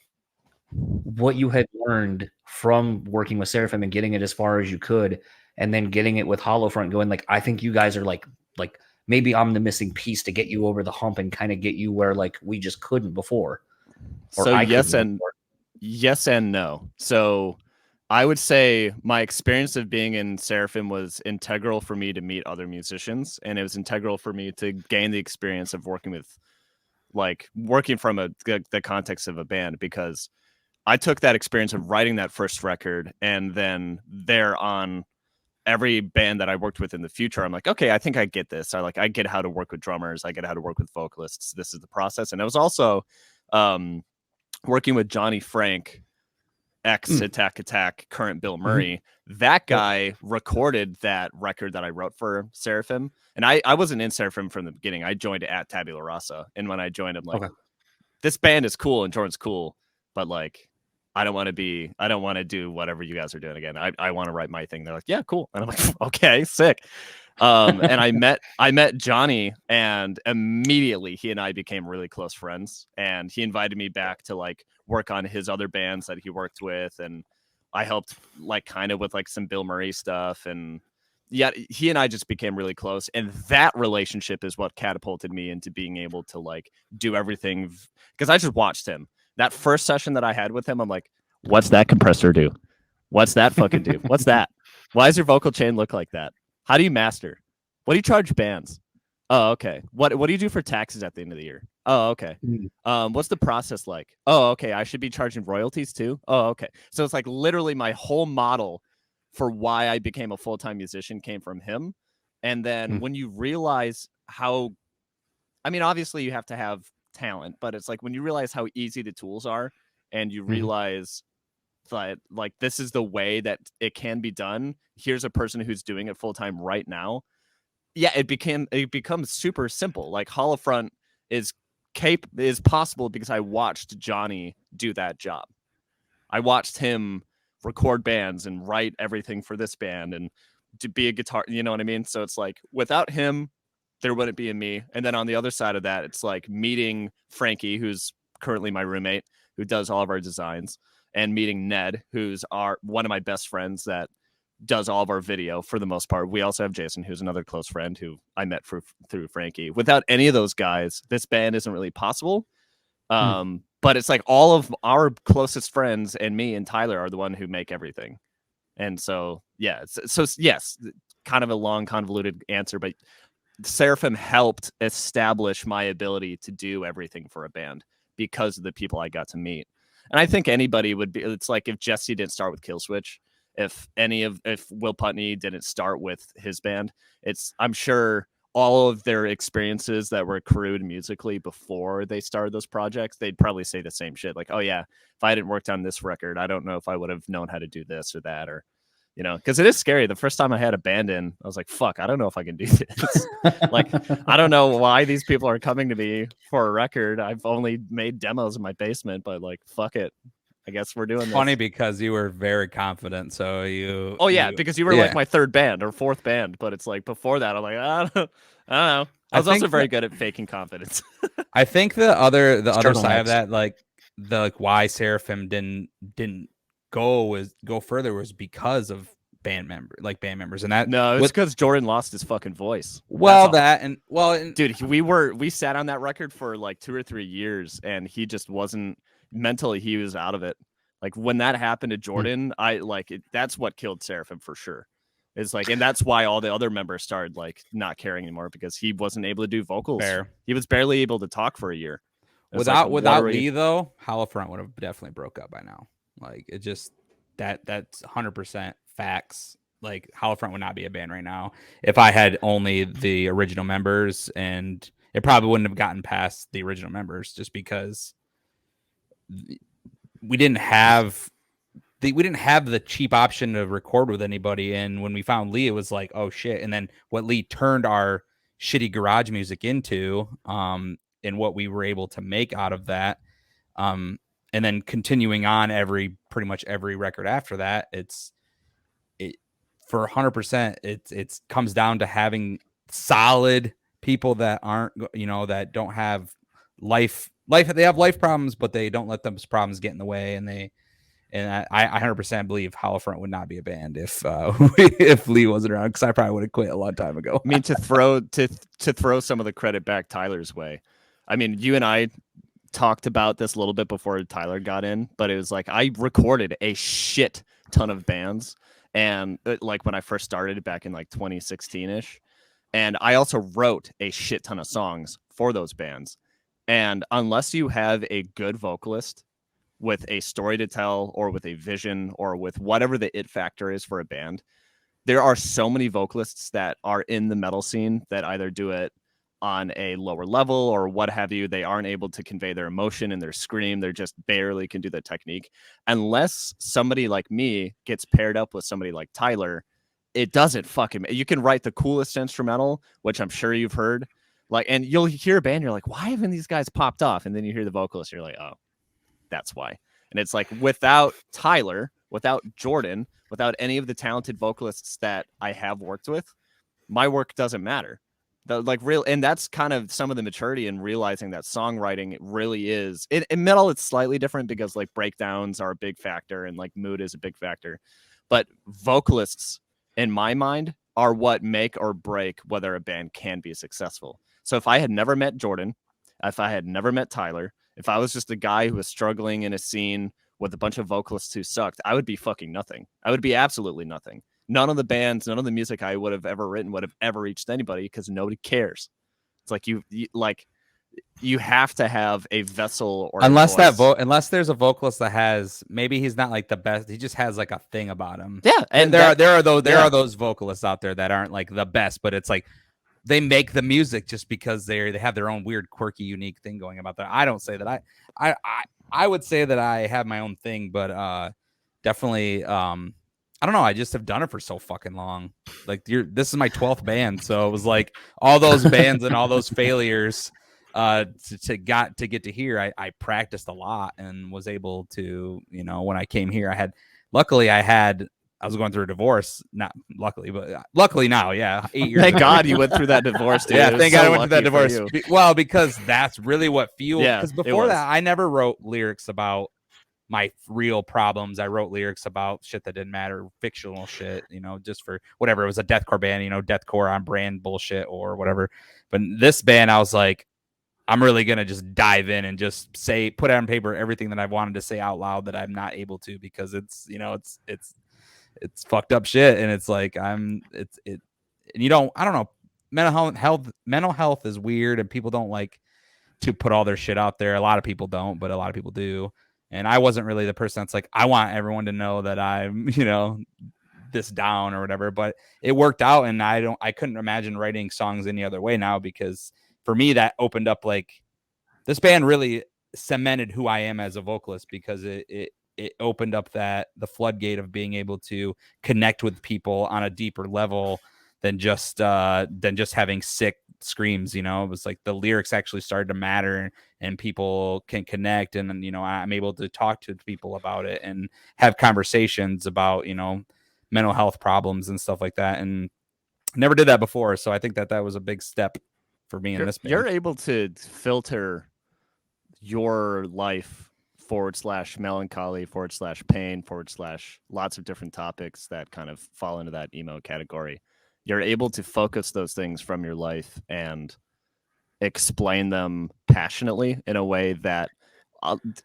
what you had learned from working with Seraphim and getting it as far as you could, and then getting it with Hollowfront, going like, I think you guys are like maybe I'm the missing piece to get you over the hump and kind of get you where like we just couldn't before, or So I couldn't before. yes and no. So I would say my experience of being in Seraphim was integral for me to meet other musicians, and it was integral for me to gain the experience of working from the context of a band, because I took that experience of writing that first record, and then there on every band that I worked with in the future, I'm like, okay, I think I get this. I get how to work with drummers. I get how to work with vocalists. This is the process. And I was also working with Johnny Frank, ex Attack, current Bill Murray. That guy recorded that record that I wrote for Seraphim. And I wasn't in Seraphim from the beginning. I joined at Tabula Rasa. And when I joined, I'm like, this band is cool and Jordan's cool, but like, I don't want to do whatever you guys are doing again. I want to write my thing. They're like, yeah, cool. And I'm like, okay, sick. And I met Johnny, and immediately he and I became really close friends, and he invited me back to like work on his other bands that he worked with. And I helped like kind of with like some Bill Murray stuff. And yeah, he and I just became really close. And that relationship is what catapulted me into being able to like do everything, because I just watched him. That first session that I had with him, I'm like, what's that compressor do? What's that fucking do? What's that? Why does your vocal chain look like that? How do you master? What do you charge bands? Oh, okay. What do you do for taxes at the end of the year? Oh, okay. What's the process like? Oh, okay. I should be charging royalties too? Oh, okay. So it's like literally my whole model for why I became a full-time musician came from him. And then when you realize how, I mean, obviously you have to have talent, but it's like when you realize how easy the tools are, and you realize that like this is the way that it can be done. Here's a person who's doing it full time right now. Yeah, it becomes super simple. Like Hollowfront is possible because I watched Johnny do that job. I watched him record bands and write everything for this band and to be a guitar, you know what I mean? So it's like without him, there wouldn't be a me. And then on the other side of that, it's like meeting Frankie, who's currently my roommate, who does all of our designs, and meeting Ned, who's one of my best friends that does all of our video for the most part. We also have Jason, who's another close friend who I met through Frankie. Without any of those guys, this band isn't really possible. But it's like all of our closest friends and me and Tyler are the one who make everything. And so, yeah. So yes, kind of a long, convoluted answer, but Seraphim helped establish my ability to do everything for a band because of the people I got to meet. And I think anybody would be, it's like if Jesse didn't start with Killswitch, if Will Putney didn't start with his band, I'm sure all of their experiences that were accrued musically before they started those projects, they'd probably say the same shit. Like, oh yeah, if I hadn't worked on this record, I don't know if I would have known how to do this or that, or, you know, because it is scary. The first time I had a band in, I was like, fuck, I don't know if I can do this. Like, I don't know why these people are coming to me for a record. I've only made demos in my basement, but like, fuck it. I guess we're doing this. Funny because you were very confident. So because you were like my third band or fourth band, but it's like before that, I'm like, I don't know. I was also very good at faking confidence. I think the other side of that, like why Seraphim didn't go further was because of band members, and that it's because Jordan lost his fucking voice. Dude, we sat on that record for like 2 or 3 years, and he just wasn't mentally, he was out of it. Like when that happened to Jordan, that's what killed Seraphim for sure. It's like, and that's why all the other members started like not caring anymore, because he wasn't able to do vocals. Fair. He was barely able to talk for a year. Without Lee though, Hollowfront would have definitely broke up by now. Like it just that's 100% facts. Like Hollowfront would not be a band right now if I had only the original members, and it probably wouldn't have gotten past the original members just because we didn't have the cheap option to record with anybody. And when we found Lee, it was like, oh shit. And then what Lee turned our shitty garage music into, and what we were able to make out of that, and then continuing on pretty much every record after that, for 100%, it's comes down to having solid people that aren't, that don't have life. They have life problems, but they don't let those problems get in the way. And I 100% believe Hollowfront would not be a band if if Lee wasn't around, because I probably would have quit a long time ago. I mean, to throw some of the credit back Tyler's way. I mean, you and I talked about this a little bit before Tyler got in, but it was like I recorded a shit ton of bands, and like when I first started back in like 2016-ish, and I also wrote a shit ton of songs for those bands. And unless you have a good vocalist with a story to tell, or with a vision, or with whatever the it factor is for a band, there are so many vocalists that are in the metal scene that either do it on a lower level or what have you. They aren't able to convey their emotion in their scream. They're just barely can do the technique. Unless somebody like me gets paired up with somebody like Tyler, it doesn't fucking. You can write the coolest instrumental, which I'm sure you've heard. Like, and you'll hear a band, you're like, why haven't these guys popped off? And then you hear the vocalist, you're like, oh, that's why. And it's like, without Tyler, without Jordan, without any of the talented vocalists that I have worked with, my work doesn't matter. And that's kind of some of the maturity in realizing that songwriting really is. In metal, it's slightly different because like breakdowns are a big factor and like mood is a big factor. But vocalists, in my mind, are what make or break whether a band can be successful. So if I had never met Jordan, if I had never met Tyler, if I was just a guy who was struggling in a scene with a bunch of vocalists who sucked, I would be fucking nothing. I would be absolutely nothing. None of the bands, none of the music I would have ever written would have ever reached anybody, because nobody cares. It's like you have to have a vessel, or unless there's a vocalist that has, maybe he's not like the best, he just has like a thing about him. Yeah, and there are those vocalists out there that aren't like the best, but it's like they make the music just because they have their own weird, quirky, unique thing going about that. I don't say that I would say that I have my own thing, but definitely I don't know. I just have done it for so fucking long. Like this is my 12th band, so it was like all those bands and all those failures to get to here. I practiced a lot and was able to, when I came here, I was going through a divorce. Not luckily, but luckily now, yeah. 8 years. Thank God you went through that divorce, dude. Yeah, thank God I went through that divorce. Well, because that's really what fueled. Yeah, because before that, I never wrote lyrics about my real problems. I wrote lyrics about shit that didn't matter, fictional shit, just for whatever. It was a deathcore band, deathcore on brand bullshit or whatever. But this band, I was like, I'm really gonna just dive in and just put out on paper everything that I wanted to say out loud that I'm not able to, because it's fucked up shit. And it's like and I don't know, mental health is weird, and people don't like to put all their shit out there. A lot of people don't, but a lot of people do. And I wasn't really the person that's like, I want everyone to know that I'm, this down or whatever, but it worked out. And I couldn't imagine writing songs any other way now, because for me, that opened up, like, this band really cemented who I am as a vocalist, because it opened up the floodgate of being able to connect with people on a deeper level than just having sick screams. It was like the lyrics actually started to matter, and people can connect, and I'm able to talk to people about it and have conversations about mental health problems and stuff like that, and never did that before. So I think that was a big step for me in this band. You're able to filter your life /melancholy /pain lots of different topics that kind of fall into that emo category. You're able to focus those things from your life and explain them passionately in a way that,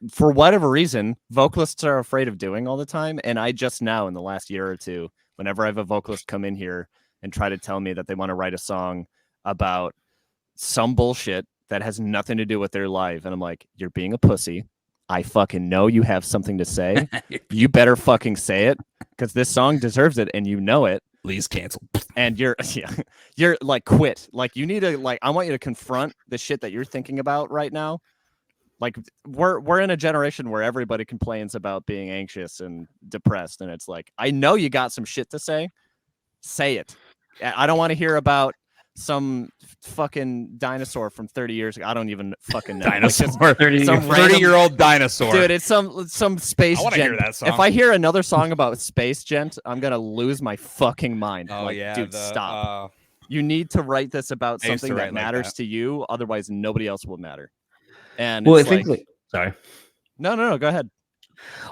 for whatever reason, vocalists are afraid of doing all the time. And I just now, in the last year or two, whenever I have a vocalist come in here and try to tell me that they want to write a song about some bullshit that has nothing to do with their life, and I'm like, you're being a pussy. I fucking know you have something to say. You better fucking say it, because this song deserves it, and you know it. Please cancel. And you're like, quit. Like, you need to, like, I want you to confront the shit that you're thinking about right now. Like, we're in a generation where everybody complains about being anxious and depressed, and it's like, I know you got some shit to say. Say it. I don't want to hear about some fucking dinosaur from 30 years ago. I don't even fucking know. Dinosaur. Like, 30-year-old dinosaur. Dude, it's some space I wanna gent. hear that song. If I hear another song about space gent, I'm gonna lose my fucking mind. Oh like, yeah, dude, stop. You need to write this about I used something to that write like matters that. to you. Otherwise, nobody else will matter. And Well, I it's think like, sorry. no, go ahead.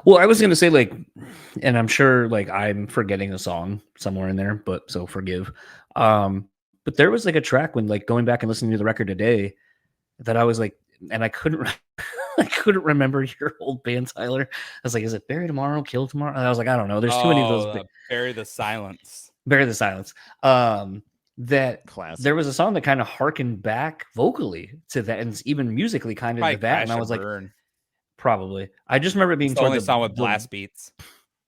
Well, I was gonna say like, and I'm sure like I'm forgetting a song somewhere in there, but so forgive. But there was like a track when like going back and listening to the record today that I was like, and I couldn't, I couldn't remember your old band, Tyler. I was like, is it Bury Tomorrow, Kill Tomorrow? And I was like, I don't know. There's too many of those. Bury the Silence. Bury the Silence. That Classic. there was a song that kind of harkened back vocally to that, and even musically kind of Probably to that. And I Crash was and like, Burn. probably. I just remember it being It's the only song with blast beats.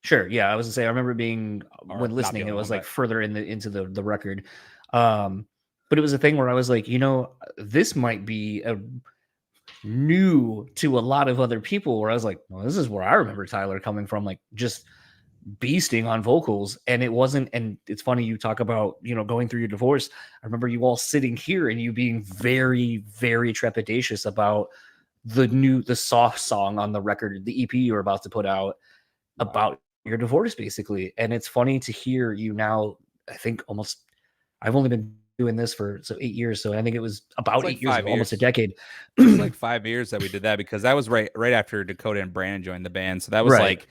Sure, yeah, I was gonna say I remember it being Or when not listening, the it only was one, like but- further into the record. But it was a thing where I was like, this might be new to a lot of other people. Where I was like, well, this is where I remember Tyler coming from, like just beasting on vocals. And it wasn't. And it's funny you talk about going through your divorce. I remember you all sitting here and you being very, very trepidatious about the soft song on the record, the EP you were about to put out about your divorce, basically. And it's funny to hear you now. I think I've only been doing this for 8 years, so I think it was about like 8 years 5 ago, almost a years. decade. It was like 5 years that we did that, because that was right after Dakota and Brandon joined the band. So that was Right.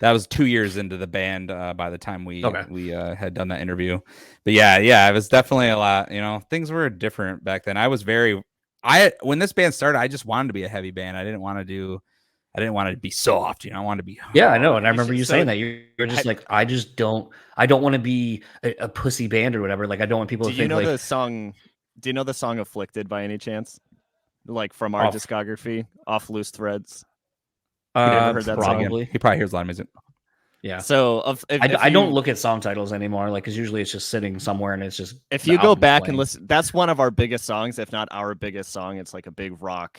that was 2 years into the band by the time we Okay. had done that interview. But yeah, it was definitely a lot. Things were different back then. When this band started, I just wanted to be a heavy band. I didn't want to be soft. I wanted to be. Yeah, I know. And I remember you so- saying that you're just like, I don't want to be a pussy band or whatever. Like, I don't want people Do to you think know like, the song? Do you know the song "Afflicted" by any chance? Like from our discography, "Off Loose Threads." Never heard that song? probably. He probably hears a lot of music. Yeah. So I don't look at song titles anymore, like, because usually it's just sitting somewhere and it's just. If the you go album's back and playing. listen, that's one of our biggest songs, if not our biggest song. It's like a big rock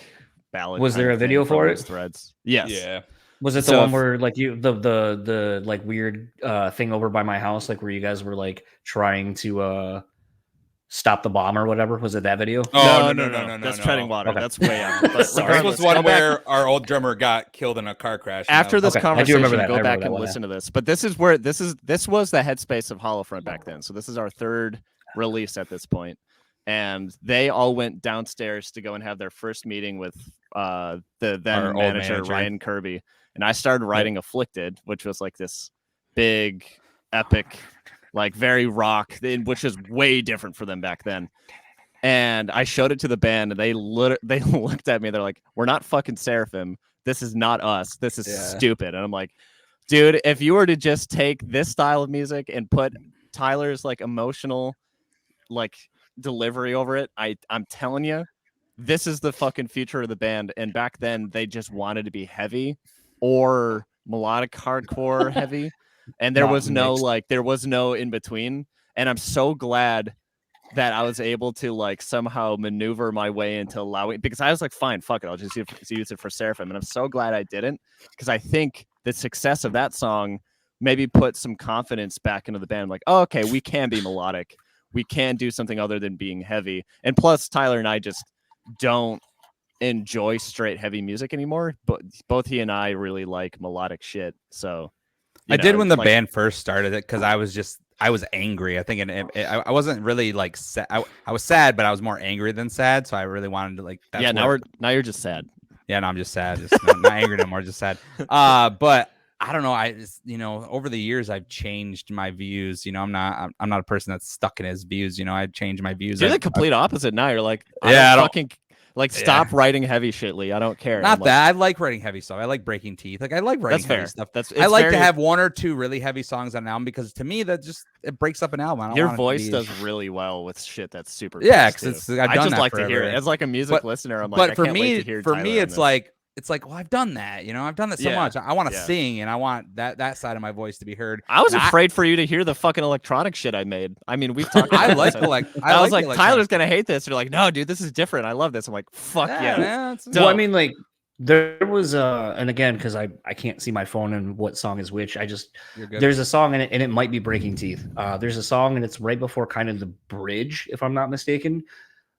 ballad. Was kind there of a video thing from for Loose it? Threads. Yes. Yeah. Was it the So one if- where like the like weird thing over by my house, like where you guys were like trying to stop the bomb or whatever? Was it that video? Oh, no. That's Treading Water. Okay. That's way out. But This regardless, was one go back- where our old drummer got killed in a car crash. and after that was- this Okay, I do conversation, remember that. I go remember back that and one, listen to this. But this was the headspace of Hollowfront back then. So this is our third release at this point. And they all went downstairs to go and have their first meeting with the then Our old manager, manager. Ryan Kirby. And I started writing Afflicted, which was like this big, epic, like very rock, which is way different for them back then. And I showed it to the band, and they looked at me. They're like, "We're not fucking Seraphim. This is not us. This is stupid." And I'm like, "Dude, if you were to just take this style of music and put Tyler's like emotional, like delivery over it, I'm telling you, this is the fucking future of the band." And back then, they just wanted to be heavy or melodic hardcore heavy, and there Not was no mixed. there was no in between. And I'm so glad that I was able to like somehow maneuver my way into allowing, because I was like, fine, fuck it, I'll just use it for Seraphim. And I'm so glad I didn't, because I think the success of that song maybe put some confidence back into the band. Like, oh, okay, we can be melodic. We can do something other than being heavy. And plus, Tyler and I just don't enjoy straight heavy music anymore. But both he and I really like melodic shit. So I did when the band first started it, because I was angry. I think I wasn't really like sad. I was sad, but I was more angry than sad. So I really wanted to like. Now you're just sad. Yeah, no, I'm just sad. Just not angry no more. Just sad. But I don't know. I just, over the years I've changed my views. I'm not a person that's stuck in his views. I've changed my views. You're the complete opposite now. You're like, I don't fucking like stop writing heavy shit, Lee. I don't care. Not that. I like writing heavy stuff. I like breaking teeth. Like I like writing heavy stuff. I like to have one or two really heavy songs on an album, because to me that just it breaks up an album. Your voice does really well with shit that's super. Yeah, because I just like to hear it as like a music listener. I'm like, but for me, it's like, well, I've done that. I've done that so much. I want to sing, and I want that side of my voice to be heard. I was afraid for you to hear the fucking electronic shit I made. I mean, we've talked. I was like, Tyler's gonna hate this. You're like, no, dude, this is different. I love this. I'm like, fuck yeah. Well, I mean, like, There was and again, because I can't see my phone and what song is which. You're good. There's a song in it, and it might be Breaking Teeth. There's a song, and it's right before kind of the bridge, if I'm not mistaken,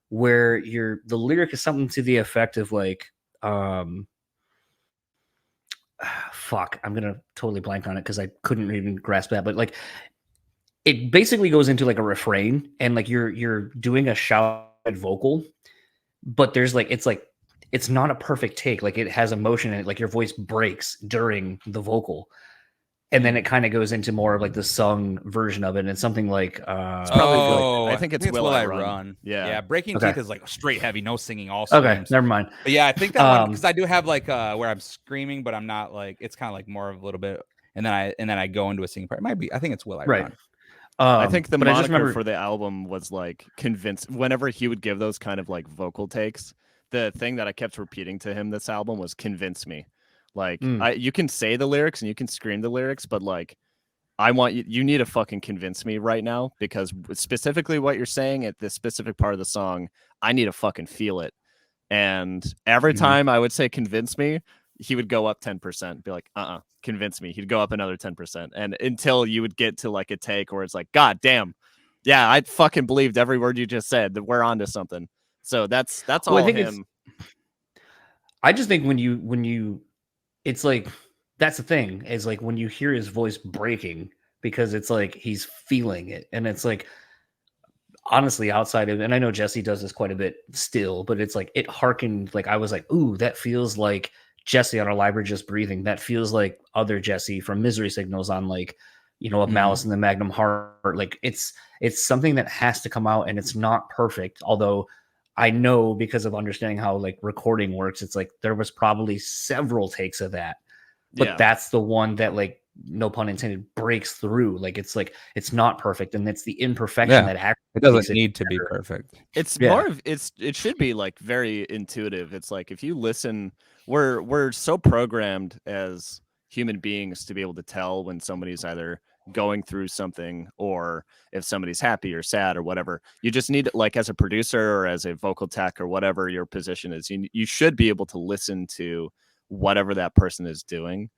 where the lyric is something to the effect of like, fuck, I'm gonna totally blank on it because I couldn't even grasp that, but like it basically goes into like a refrain, and like you're doing a shouted vocal, but there's like it's not a perfect take. Like it has emotion in it. Like your voice breaks during the vocal, and then it kind of goes into more of like the sung version of it. And it's something like It's probably I think it's Will I Run. Yeah, Breaking Okay. Teeth is like straight heavy, no singing, all screams. Okay, never mind. But yeah, I think that one, because I do have like where I'm screaming, but I'm not like, it's kind of like more of a little bit, and then I go into a singing part. It might be, I think it's Will I Right. Run. I think the but I just moniker remember for the album was like convinced. Whenever he would give those kind of like vocal takes, the thing that I kept repeating to him this album was "convince me." Like you can say the lyrics and you can scream the lyrics, but like I want you. You need to fucking convince me right now, because specifically what you're saying at this specific part of the song, I need to fucking feel it. And every time I would say "convince me," he would go up 10%, be like, convince me. He'd go up another 10%. And until you would get to like a take where it's like, God damn. Yeah, I fucking believed every word you just said, that we're onto something. So that's all I think him. I just think when you it's like that's the thing, is like when you hear his voice breaking, because it's like he's feeling it, and it's like honestly outside of, and I know Jesse does this quite a bit still, but it's like it harkened, like I was like, ooh, that feels like Jesse on Our Library Just Breathing. That feels like other Jesse from Misery Signals on like, of Malice in the Magnum Heart. Like it's something that has to come out, and it's not perfect. Although I know, because of understanding how like recording works, it's like there was probably several takes of that, but that's the one that, like, no pun intended, breaks through. Like it's not perfect, and it's the imperfection that actually it doesn't makes need to be better. perfect. It's more of it should be like very intuitive. It's like if you listen, we're so programmed as human beings to be able to tell when somebody's either going through something or if somebody's happy or sad or whatever. You just need, like, as a producer or as a vocal tech or whatever your position is, you should be able to listen to whatever that person is doing,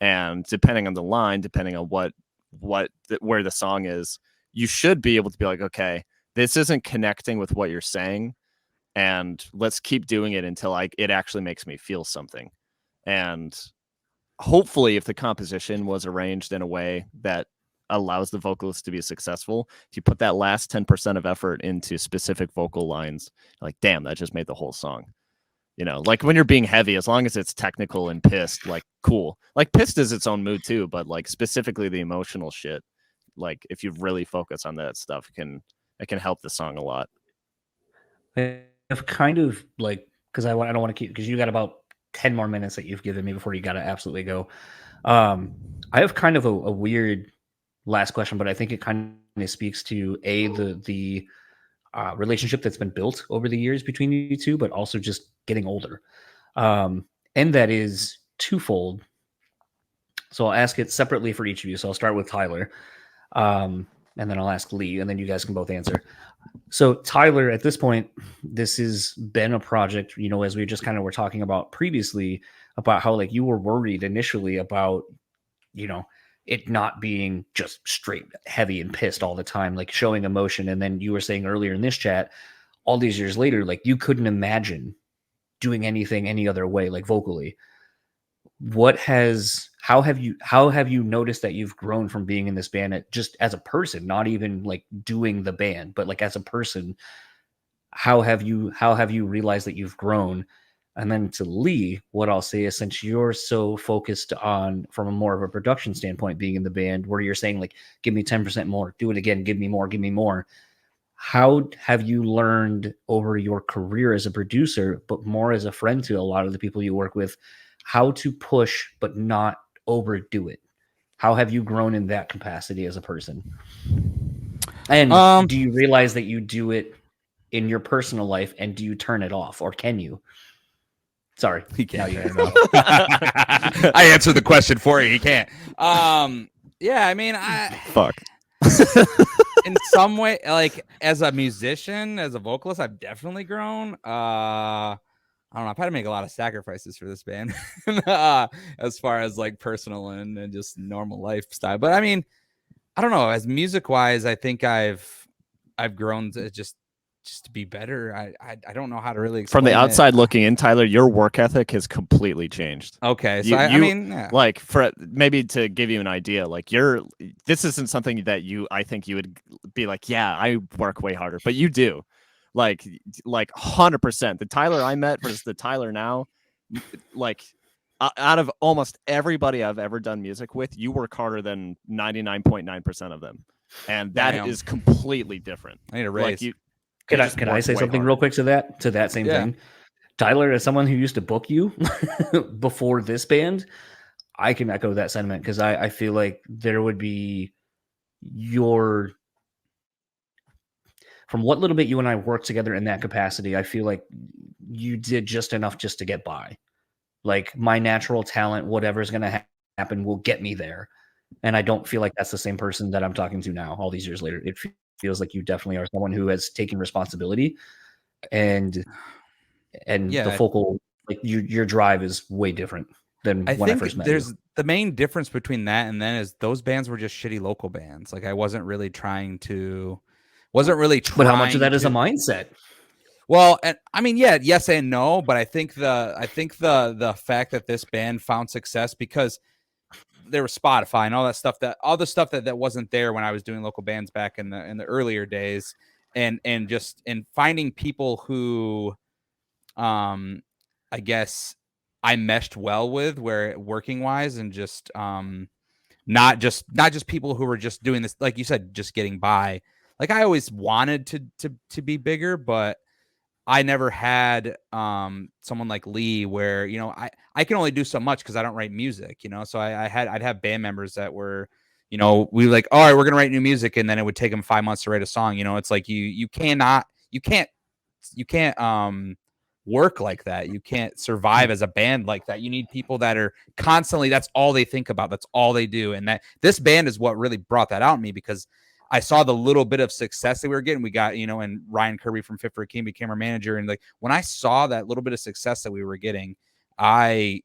and depending on the line, depending on where the song is, you should be able to be like, okay, this isn't connecting with what you're saying, and let's keep doing it until it actually makes me feel something. And hopefully, if the composition was arranged in a way that allows the vocalist to be successful, if you put that last 10% of effort into specific vocal lines, like, damn, that just made the whole song. Like when you're being heavy, as long as it's technical and pissed, like, cool. Like pissed is its own mood too, but like specifically the emotional shit, like if you really focus on that stuff, it can help the song a lot. I've kind of like, because I don't want to keep, because you got about 10 more minutes that you've given me before you got to absolutely go. I have kind of a weird last question, but I think it kind of speaks to the relationship that's been built over the years between you two, but also just getting older. And that is twofold. So I'll ask it separately for each of you. So I'll start with Tyler, and then I'll ask Lee, and then you guys can both answer. So Tyler, at this point, this has been a project, as we just kind of were talking about previously, about how like you were worried initially about, it not being just straight heavy and pissed all the time, like showing emotion. And then you were saying earlier in this chat, all these years later, like you couldn't imagine doing anything any other way, like vocally. How have you noticed that you've grown from being in this band just as a person, not even like doing the band, but like as a person? How have you realized that you've grown? And then to Lee, what I'll say is, since you're so focused on, from a more of a production standpoint, being in the band, where you're saying like, give me 10% more, do it again, give me more. How have you learned over your career as a producer, but more as a friend to a lot of the people you work with, how to push but not overdo it? How have you grown in that capacity as a person? And do you realize that you do it in your personal life, and do you turn it off, or can you? Sorry, he can't. I answered the question for you. He can't. Yeah, I mean, fuck. In some way, like as a musician, as a vocalist, I've definitely grown. I don't know. I've had to make a lot of sacrifices for this band, as far as like personal and just normal lifestyle. But I mean, I don't know. As music wise, I think I've grown to just to be better. I don't know how to really explain From the outside it. looking in, Tyler, your work ethic has completely changed. Okay, so I mean, yeah. like for maybe to give you an idea, like this isn't something that I think you would be like, yeah, I work way harder, but you do. Like 100%. The Tyler I met versus the Tyler now, like out of almost everybody I've ever done music with, you work harder than 99.9% of them, and that is completely different. I need a raise. Like Can I say something real quick to that same thing? Tyler, as someone who used to book you before this band, I can echo that sentiment because I feel like there would be from what little bit you and I worked together in that capacity, I feel like you did just enough just to get by. Like my natural talent, whatever's going to happen will get me there. And I don't feel like that's the same person that I'm talking to now all these years later. It feels like you definitely are someone who has taken responsibility and the focal, like your drive is way different than when I first met you. The main difference between that and then is those bands were just shitty local bands. Like I wasn't really trying. But how much of that is a mindset? Well, and I mean, yeah, yes and no, but I think the fact that this band found success because there was Spotify and all the stuff that wasn't there when I was doing local bands back in the earlier days, and finding people who, I guess I meshed well with where working wise and just not just people who were just doing this, like you said, just getting by. Like I always wanted to be bigger, but I never had someone like Lee where, you know, I can only do so much because I don't write music, you know. So I'd have band members that were, you know, we were like, all right, we're gonna write new music, and then it would take them 5 months to write a song. You know, it's like you can't work like that. You can't survive as a band like that. You need people that are constantly, that's all they think about, that's all they do. And that this band is what really brought that out in me, because I saw the little bit of success that we were getting. We got, you know, and Ryan Kirby from Fit for a King became our manager. And like, when I saw that little bit of success that we were getting, my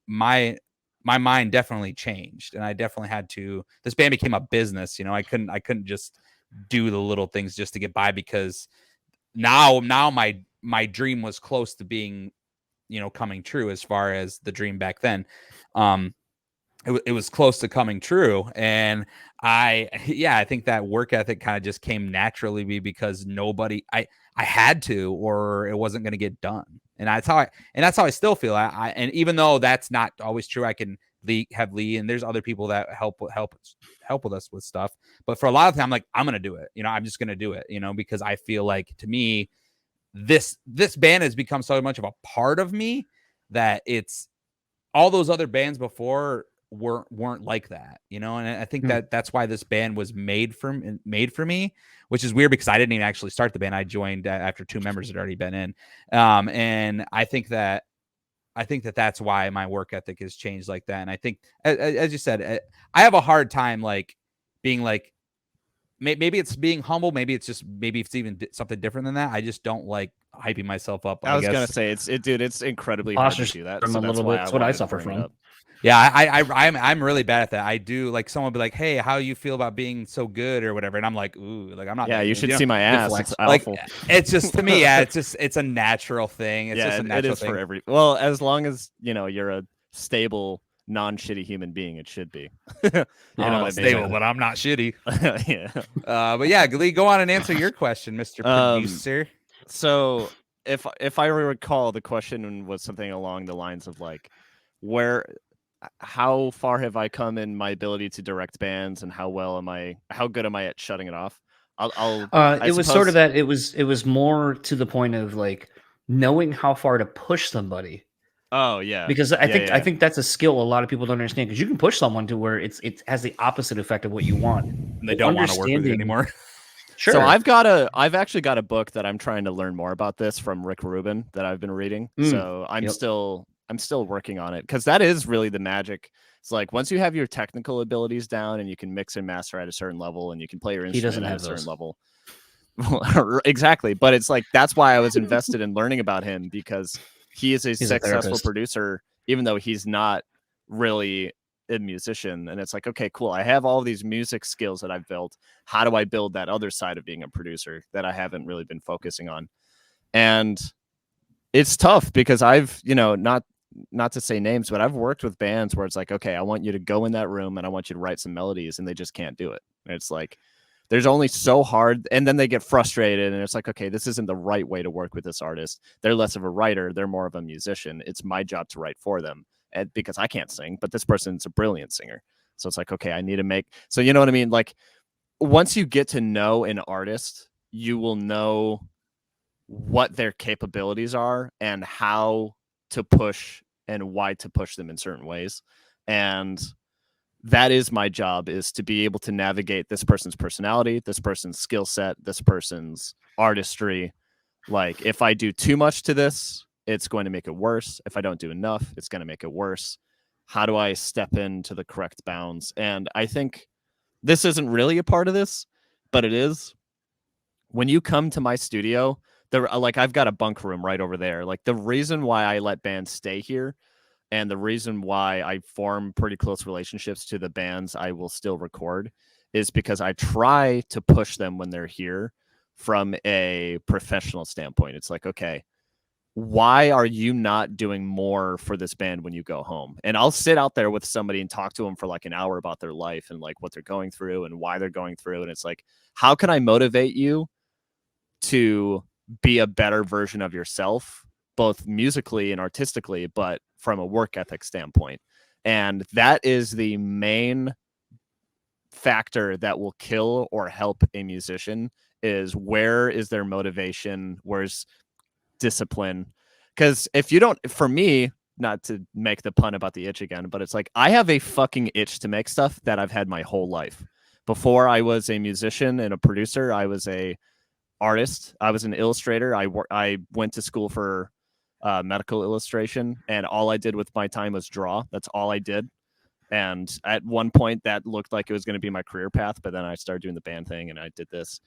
mind definitely changed. And I definitely had to, this band became a business. You know, I couldn't just do the little things just to get by, because now my dream was close to being, you know, coming true. As far as the dream back then, it was close to coming true. And I think that work ethic kind of just came naturally because I had to, or it wasn't going to get done. And that's how I still feel. And even though that's not always true, I can have Lee and there's other people that help with us with stuff. But for a lot of time, I'm like, I'm going to do it. You know, I'm just going to do it, you know, because I feel like, to me, this band has become so much of a part of me that it's all those other bands before weren't like that, you know. And I think that's why this band was made for me, which is weird because I didn't even actually start the band. I joined after 2 members had already been in. And I think that's why my work ethic has changed like that. And I think, as you said, I have a hard time like being like, maybe it's being humble, maybe it's even something different than that. I just don't like hyping myself up. I was gonna say it's incredibly hard to do that. So that's what I suffer from. Yeah, I'm really bad at that. I do, like, someone will be like, "Hey, how you feel about being so good or whatever?" And I'm like, "Ooh, like I'm not." Yeah, you should see my ass. It's like awful. It's just, to me, yeah, it's a natural thing. It's just a natural thing. For every. Well, as long as you know you're a stable, non-shitty human being, it should be. I'm stable, but I'm not shitty. Yeah. But yeah, Lee, go on and answer your question, Mr. Producer. So if I recall, the question was something along the lines of like, how far have I come in my ability to direct bands, and how good am I at shutting it off? It was sort of that. It was more to the point of like knowing how far to push somebody. Oh yeah, because I think that's a skill a lot of people don't understand, because you can push someone to where it has the opposite effect of what you want. And they don't want to work with you anymore. Sure. So I've actually got a book that I'm trying to learn more about this from Rick Rubin that I've been reading. So I'm still working on it, because that is really the magic. It's like once you have your technical abilities down and you can mix and master at a certain level and you can play your instrument at a certain level. Exactly. But it's like, that's why I was invested in learning about him, because he is a He's a successful therapist. producer, even though he's not really a musician. And it's like, okay, cool. I have all these music skills that I've built. How do I build that other side of being a producer that I haven't really been focusing on? And it's tough because I've, not to say names, but I've worked with bands where it's like, okay, I want you to go in that room and I want you to write some melodies, and they just can't do it. And it's like, there's only so hard, and then they get frustrated, and it's like, okay, this isn't the right way to work with this artist. They're less of a writer, they're more of a musician. It's my job to write for them, and because I can't sing, but this person's a brilliant singer. So it's like, okay, I need to make, so you know what I mean? Like, once you get to know an artist, you will know what their capabilities are and how to push and why to push them in certain ways. And that is my job, is to be able to navigate this person's personality, this person's skill set, this person's artistry. Like, if I do too much to this, it's going to make it worse. If I don't do enough, it's going to make it worse. How do I step into the correct bounds? And I think this isn't really a part of this, but it is. When you come to my studio, like, I've got a bunk room right over there. Like, the reason why I let bands stay here, and the reason why I form pretty close relationships to the bands I will still record, is because I try to push them when they're here from a professional standpoint. It's like, okay, why are you not doing more for this band when you go home? And I'll sit out there with somebody and talk to them for like an hour about their life and like what they're going through and why they're going through. And it's like, how can I motivate you to be a better version of yourself, both musically and artistically, but from a work ethic standpoint? And that is the main factor that will kill or help a musician, is where is their motivation? Where's discipline? Because if you don't, for me, not to make the pun about the itch again, but it's like, I have a fucking itch to make stuff that I've had my whole life. Before I was a musician and a producer, I was a artist. I was an illustrator. I went to school for medical illustration, and all I did with my time was draw. That's all I did. And at one point that looked like it was going to be my career path, but then I started doing the band thing and I did this.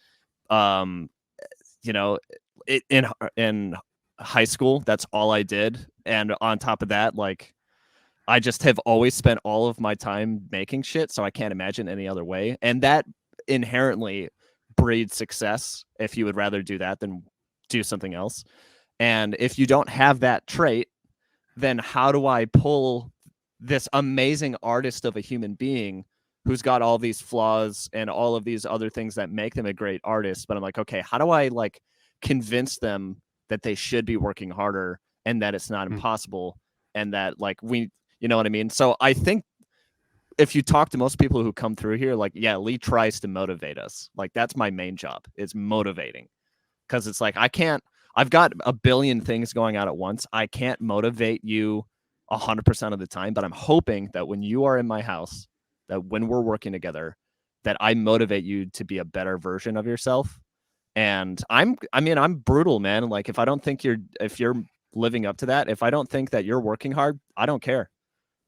In high school, that's all I did. And on top of that, like, I just have always spent all of my time making shit, so I can't imagine any other way. And that inherently breeds success if you would rather do that than do something else. And if you don't have that trait, then how do I pull this amazing artist of a human being who's got all these flaws and all of these other things that make them a great artist? But I'm like, okay, how do I like convince them that they should be working harder and that it's not impossible, and that like you know what I mean? So I think if you talk to most people who come through here, like, yeah, Lee tries to motivate us. Like, that's my main job, is motivating. Because it's like, I've got a billion things going on at once. I can't motivate you 100% of the time, but I'm hoping that when you are in my house, that when we're working together, that I motivate you to be a better version of yourself. And I'm brutal, man. Like, if you're living up to that, if I don't think that you're working hard, I don't care.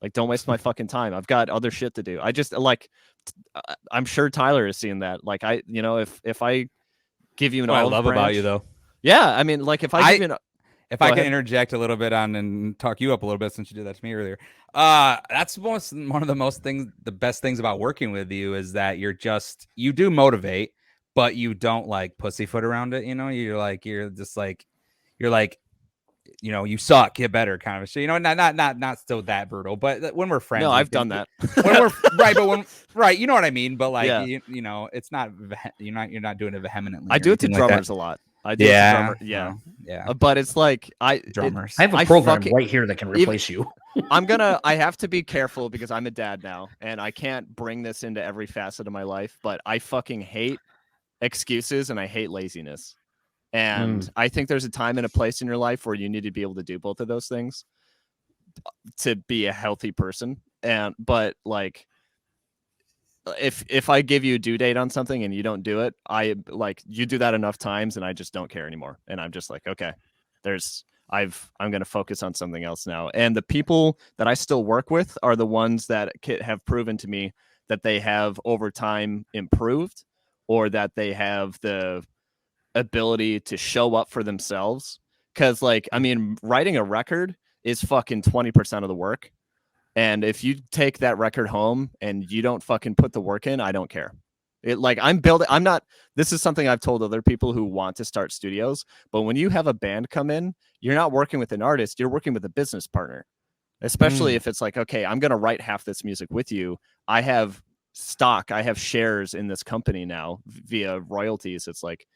Like, don't waste my fucking time. I've got other shit to do. I just like, I'm sure Tyler is seeing that. Like, if I give you an olive I love branch, about you though. Yeah, I mean, like, if I give you if I can interject a little bit on and talk you up a little bit, since you did that to me earlier, that's one of the best things about working with you, is that you do motivate, but you don't like pussyfoot around it. You know, you're like, you know, you suck, get better, kind of. So, you know, not still that brutal, but when we're friends, No, I've done that. When we're right, but right, you know what I mean. But like, yeah. you know, it's not you're not doing it vehemently. I do it to drummers a lot. I do it to drummers. Yeah, yeah. But it's like drummers. I have a program right here that can replace you. I have to be careful because I'm a dad now, and I can't bring this into every facet of my life. But I fucking hate excuses and I hate laziness. And I think there's a time and a place in your life where you need to be able to do both of those things to be a healthy person. But like, if I give you a due date on something and you don't do it, you do that enough times and I just don't care anymore. And I'm just like, okay, I'm going to focus on something else now. And the people that I still work with are the ones that have proven to me that they have over time improved, or that they have the ability to show up for themselves Because like, I mean, writing a record is fucking 20% of the work. And if you take that record home and you don't fucking put the work in, I don't care. This is something I've told other people who want to start studios, but when you have a band come in, you're not working with an artist, you're working with a business partner. Especially if it's like, okay, I'm going to write half this music with you. I have stock, I have shares in this company now via royalties. It's like,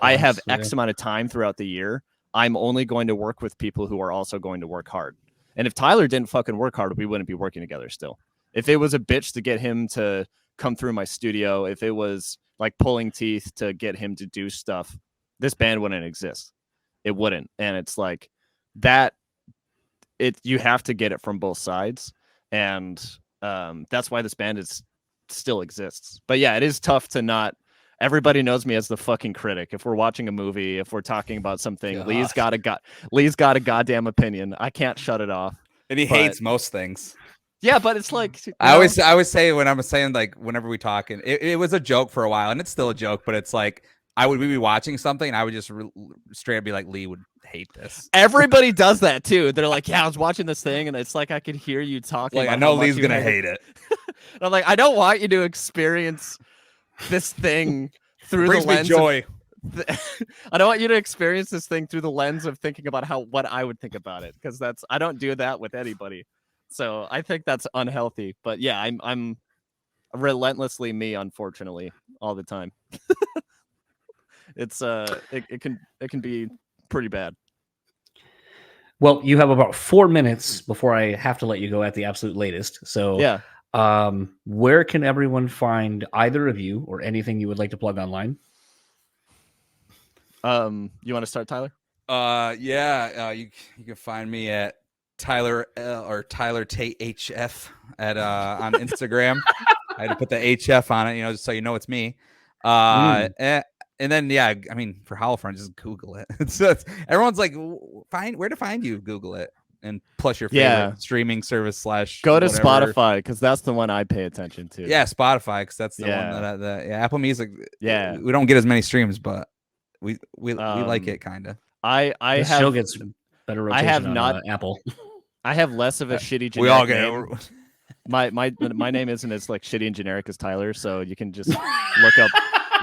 I have X amount of time throughout the year. I'm only going to work with people who are also going to work hard. And if Tyler didn't fucking work hard, we wouldn't be working together still. If it was a bitch to get him to come through my studio, if it was like pulling teeth to get him to do stuff, this band wouldn't exist. It wouldn't. And it's like that, you have to get it from both sides. And that's why this band still exists. But yeah, it is tough to not. Everybody knows me as the fucking critic. If we're watching a movie, if we're talking about something, God. Lee's got a goddamn opinion. I can't shut it off. And he hates most things. Yeah, but it's like I always say when I'm saying like whenever we talk, and it was a joke for a while, and it's still a joke, but it's like we'd be watching something, and I would just straight up be like, Lee would hate this. Everybody does that too. They're like, yeah, I was watching this thing, and it's like I could hear you talking. Like I know Lee's gonna hate it. And I'm like, I don't want you to experience this thing through brings the lens me joy. I don't want you to experience this thing through the lens of thinking about what I would think about it, because I don't do that with anybody. So I think that's unhealthy. But yeah, I'm relentlessly me, unfortunately, all the time. It's it can be pretty bad. Well, you have about 4 minutes before I have to let you go at the absolute latest. So yeah. Where can everyone find either of you or anything you would like to plug online? You want to start, Tyler? You can find me at Tyler or Tyler Tate HF at on Instagram. I had to put the HF on it, just so you know it's me. And then I mean, for Holofront, just Google it. It's everyone's like, where to find you? Google it. And plus your favorite streaming service / go to whatever. Spotify, because that's the one I pay attention to. Yeah, Spotify, because that's the one that Apple Music. Yeah, we don't get as many streams, but we like it kind of. This show gets better rotation. I have on, not Apple. I have less of a shitty generic we all get name. My name isn't as like shitty and generic as Tyler, so you can just look up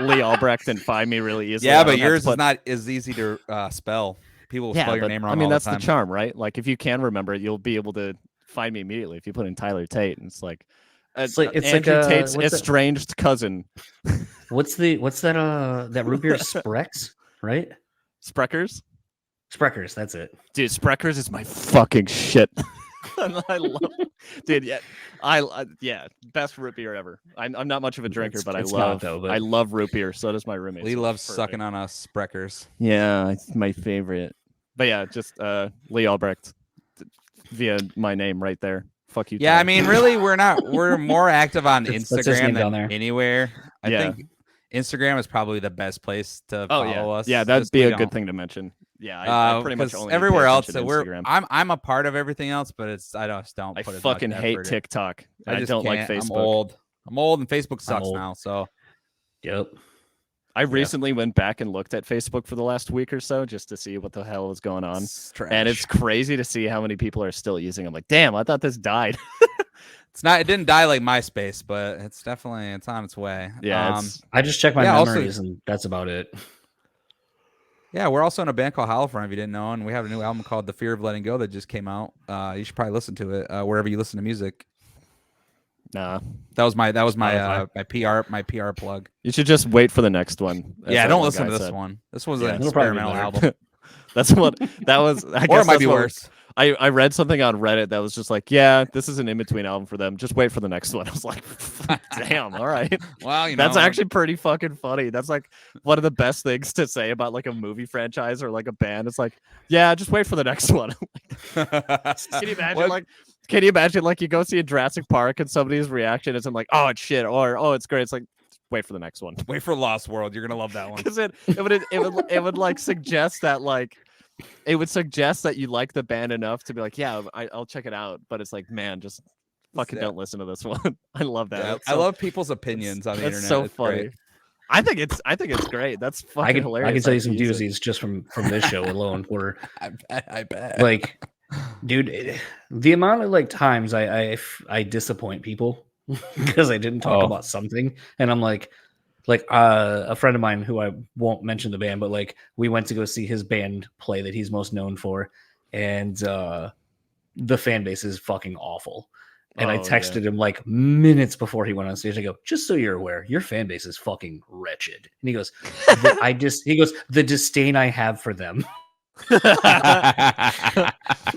Lee Albrecht and find me really easily. Yeah, but yours is not as easy to spell. People will spell your name wrong. I mean, all that's the time. the charm, right? Like, if you can remember it, you'll be able to find me immediately. If you put in Tyler Tate, and it's like Andrew Tate's estranged cousin. What's that root beer? Sprex, right? Spreckers, that's it. Dude, Spreckers is my fucking shit. I love it. Dude, yeah, best root beer ever. I'm not much of a drinker, but I love root beer. So does my roommate. Lee loves sucking on us Spreckers. Yeah, it's my favorite. But yeah, just Lee Albrecht via my name right there. Fuck you. Yeah, Tyler. I mean, really, we're more active on Instagram than there. anywhere. I think Instagram is probably the best place to follow us. Yeah, that'd be a good thing to mention. Yeah, I pretty much only everywhere else. To Instagram. I'm a part of everything else, but I just don't. I put fucking hate TikTok. I don't like Facebook. I'm old, and Facebook sucks now. So, yep. I recently went back and looked at Facebook for the last week or so just to see what the hell was going on, and it's crazy to see how many people are still using. I'm like, damn, I thought this died. It didn't die like MySpace, but it's on its way. Yeah, I just check my memories, and that's about it. Yeah, we're also in a band called Holofront, if you didn't know, and we have a new album called The Fear of Letting Go that just came out. You should probably listen to it wherever you listen to music. Nah, that was my PR plug. You should just wait for the next one. Yeah, don't listen to this one. This was an experimental album. That's what that was. I guess it might be worse. I read something on Reddit that was just like, yeah, this is an in-between album for them. Just wait for the next one. I was like, damn, all right. Well, that's actually pretty fucking funny. That's like one of the best things to say about like a movie franchise or like a band. It's like, yeah, just wait for the next one. Can you imagine Can you imagine like you go see a Jurassic Park and somebody's reaction isn't like, oh, it's shit, or oh, it's great. It's like, wait for the next one. Wait for Lost World. You're gonna love that one. Because it would like suggest that like. It would suggest that you like the band enough to be like, yeah, I'll check it out. But it's like, man, just fucking don't listen to this one. I love that. Yeah, I love people's opinions on the internet. It's so funny. Great. I think it's great. That's fucking hilarious. I can tell you to some use it. doozies just from this show alone. Where I bet. like, dude, the amount of like times I disappoint people because I didn't talk about something, and I'm like a friend of mine who I won't mention the band, but like we went to go see his band play that he's most known for, and the fan base is fucking awful. And I texted him like minutes before he went on stage. I go, just so you're aware, your fan base is fucking wretched. And he goes, the disdain I have for them.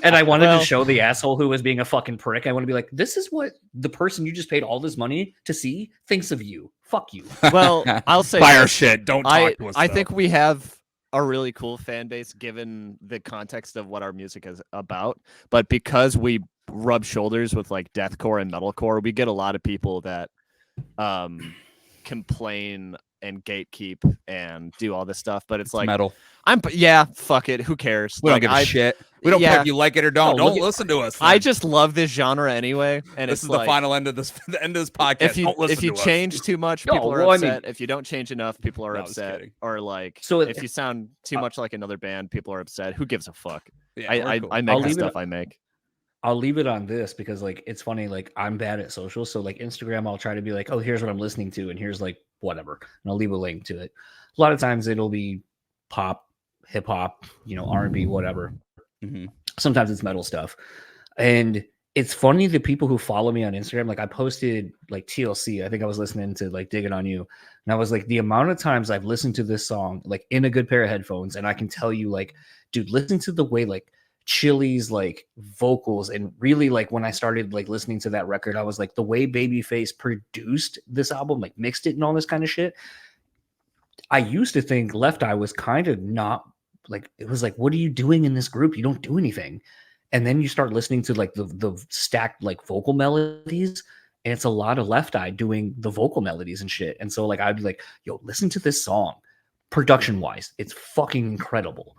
And I wanted to show the asshole who was being a fucking prick. I want to be like, this is what the person you just paid all this money to see thinks of you. Fuck you. Well, I'll say buy our shit. Don't talk to us. I think we have a really cool fan base given the context of what our music is about. But because we rub shoulders with like deathcore and metalcore, we get a lot of people that complain and gatekeep and do all this stuff. But it's like metal. Fuck it. Who cares? We don't give a shit. We don't care if you like it or don't. Don't listen to us. Then. I just love this genre anyway. And this is like, the final end of this. The end of this podcast. If you change too much, people are upset. If you don't change enough, people are upset. Or like, so if you sound too much like another band, people are upset. Who gives a fuck? Yeah, I make the stuff I make. I'll leave it on this because like it's funny. Like I'm bad at social, so like Instagram, I'll try to be like, oh, here's what I'm listening to, and here's like whatever, and I'll leave a link to it. A lot of times it'll be pop, hip hop, R&B, whatever. Mm-hmm. Sometimes it's metal stuff, and it's funny the people who follow me on Instagram. Like I posted like TLC. I think I was listening to like Digging on You, and I was like, the amount of times I've listened to this song like in a good pair of headphones, and I can tell you like, dude, listen to the way like Chili's like vocals, and really like when I started like listening to that record, I was like, the way Babyface produced this album, like mixed it and all this kind of shit. I used to think Left Eye was kind of not like, it was like, what are you doing in this group? You don't do anything. And then you start listening to like the stacked like vocal melodies, and it's a lot of Left Eye doing the vocal melodies and shit. And so like I'd be like, yo, listen to this song. Production wise, it's fucking incredible.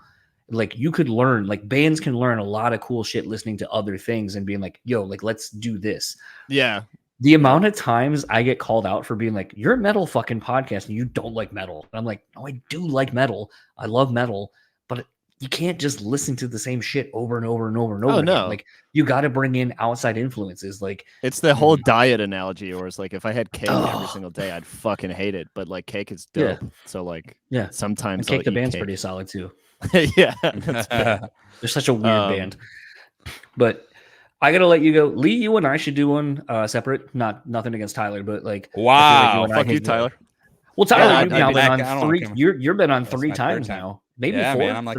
Like you could learn, like bands can learn a lot of cool shit listening to other things and being like, yo, like let's do this. Yeah. The amount of times I get called out for being like, you're a metal fucking podcast and you don't like metal. And I'm like, no, I do like metal. I love metal, but you can't just listen to the same shit over and over and over and over again. No. Like you got to bring in outside influences. Like it's the whole diet analogy, or it's like if I had cake every single day, I'd fucking hate it. But like cake is dope. Yeah. So like sometimes and Cake the band's pretty solid too. Yeah. They're such a weird band. But I gotta let you go. Lee, you and I should do one separate. Nothing against Tyler, but like wow, fuck you, Tyler. Well, Tyler, you've now been on three. You've been on three times now. Maybe four. Man, I'm like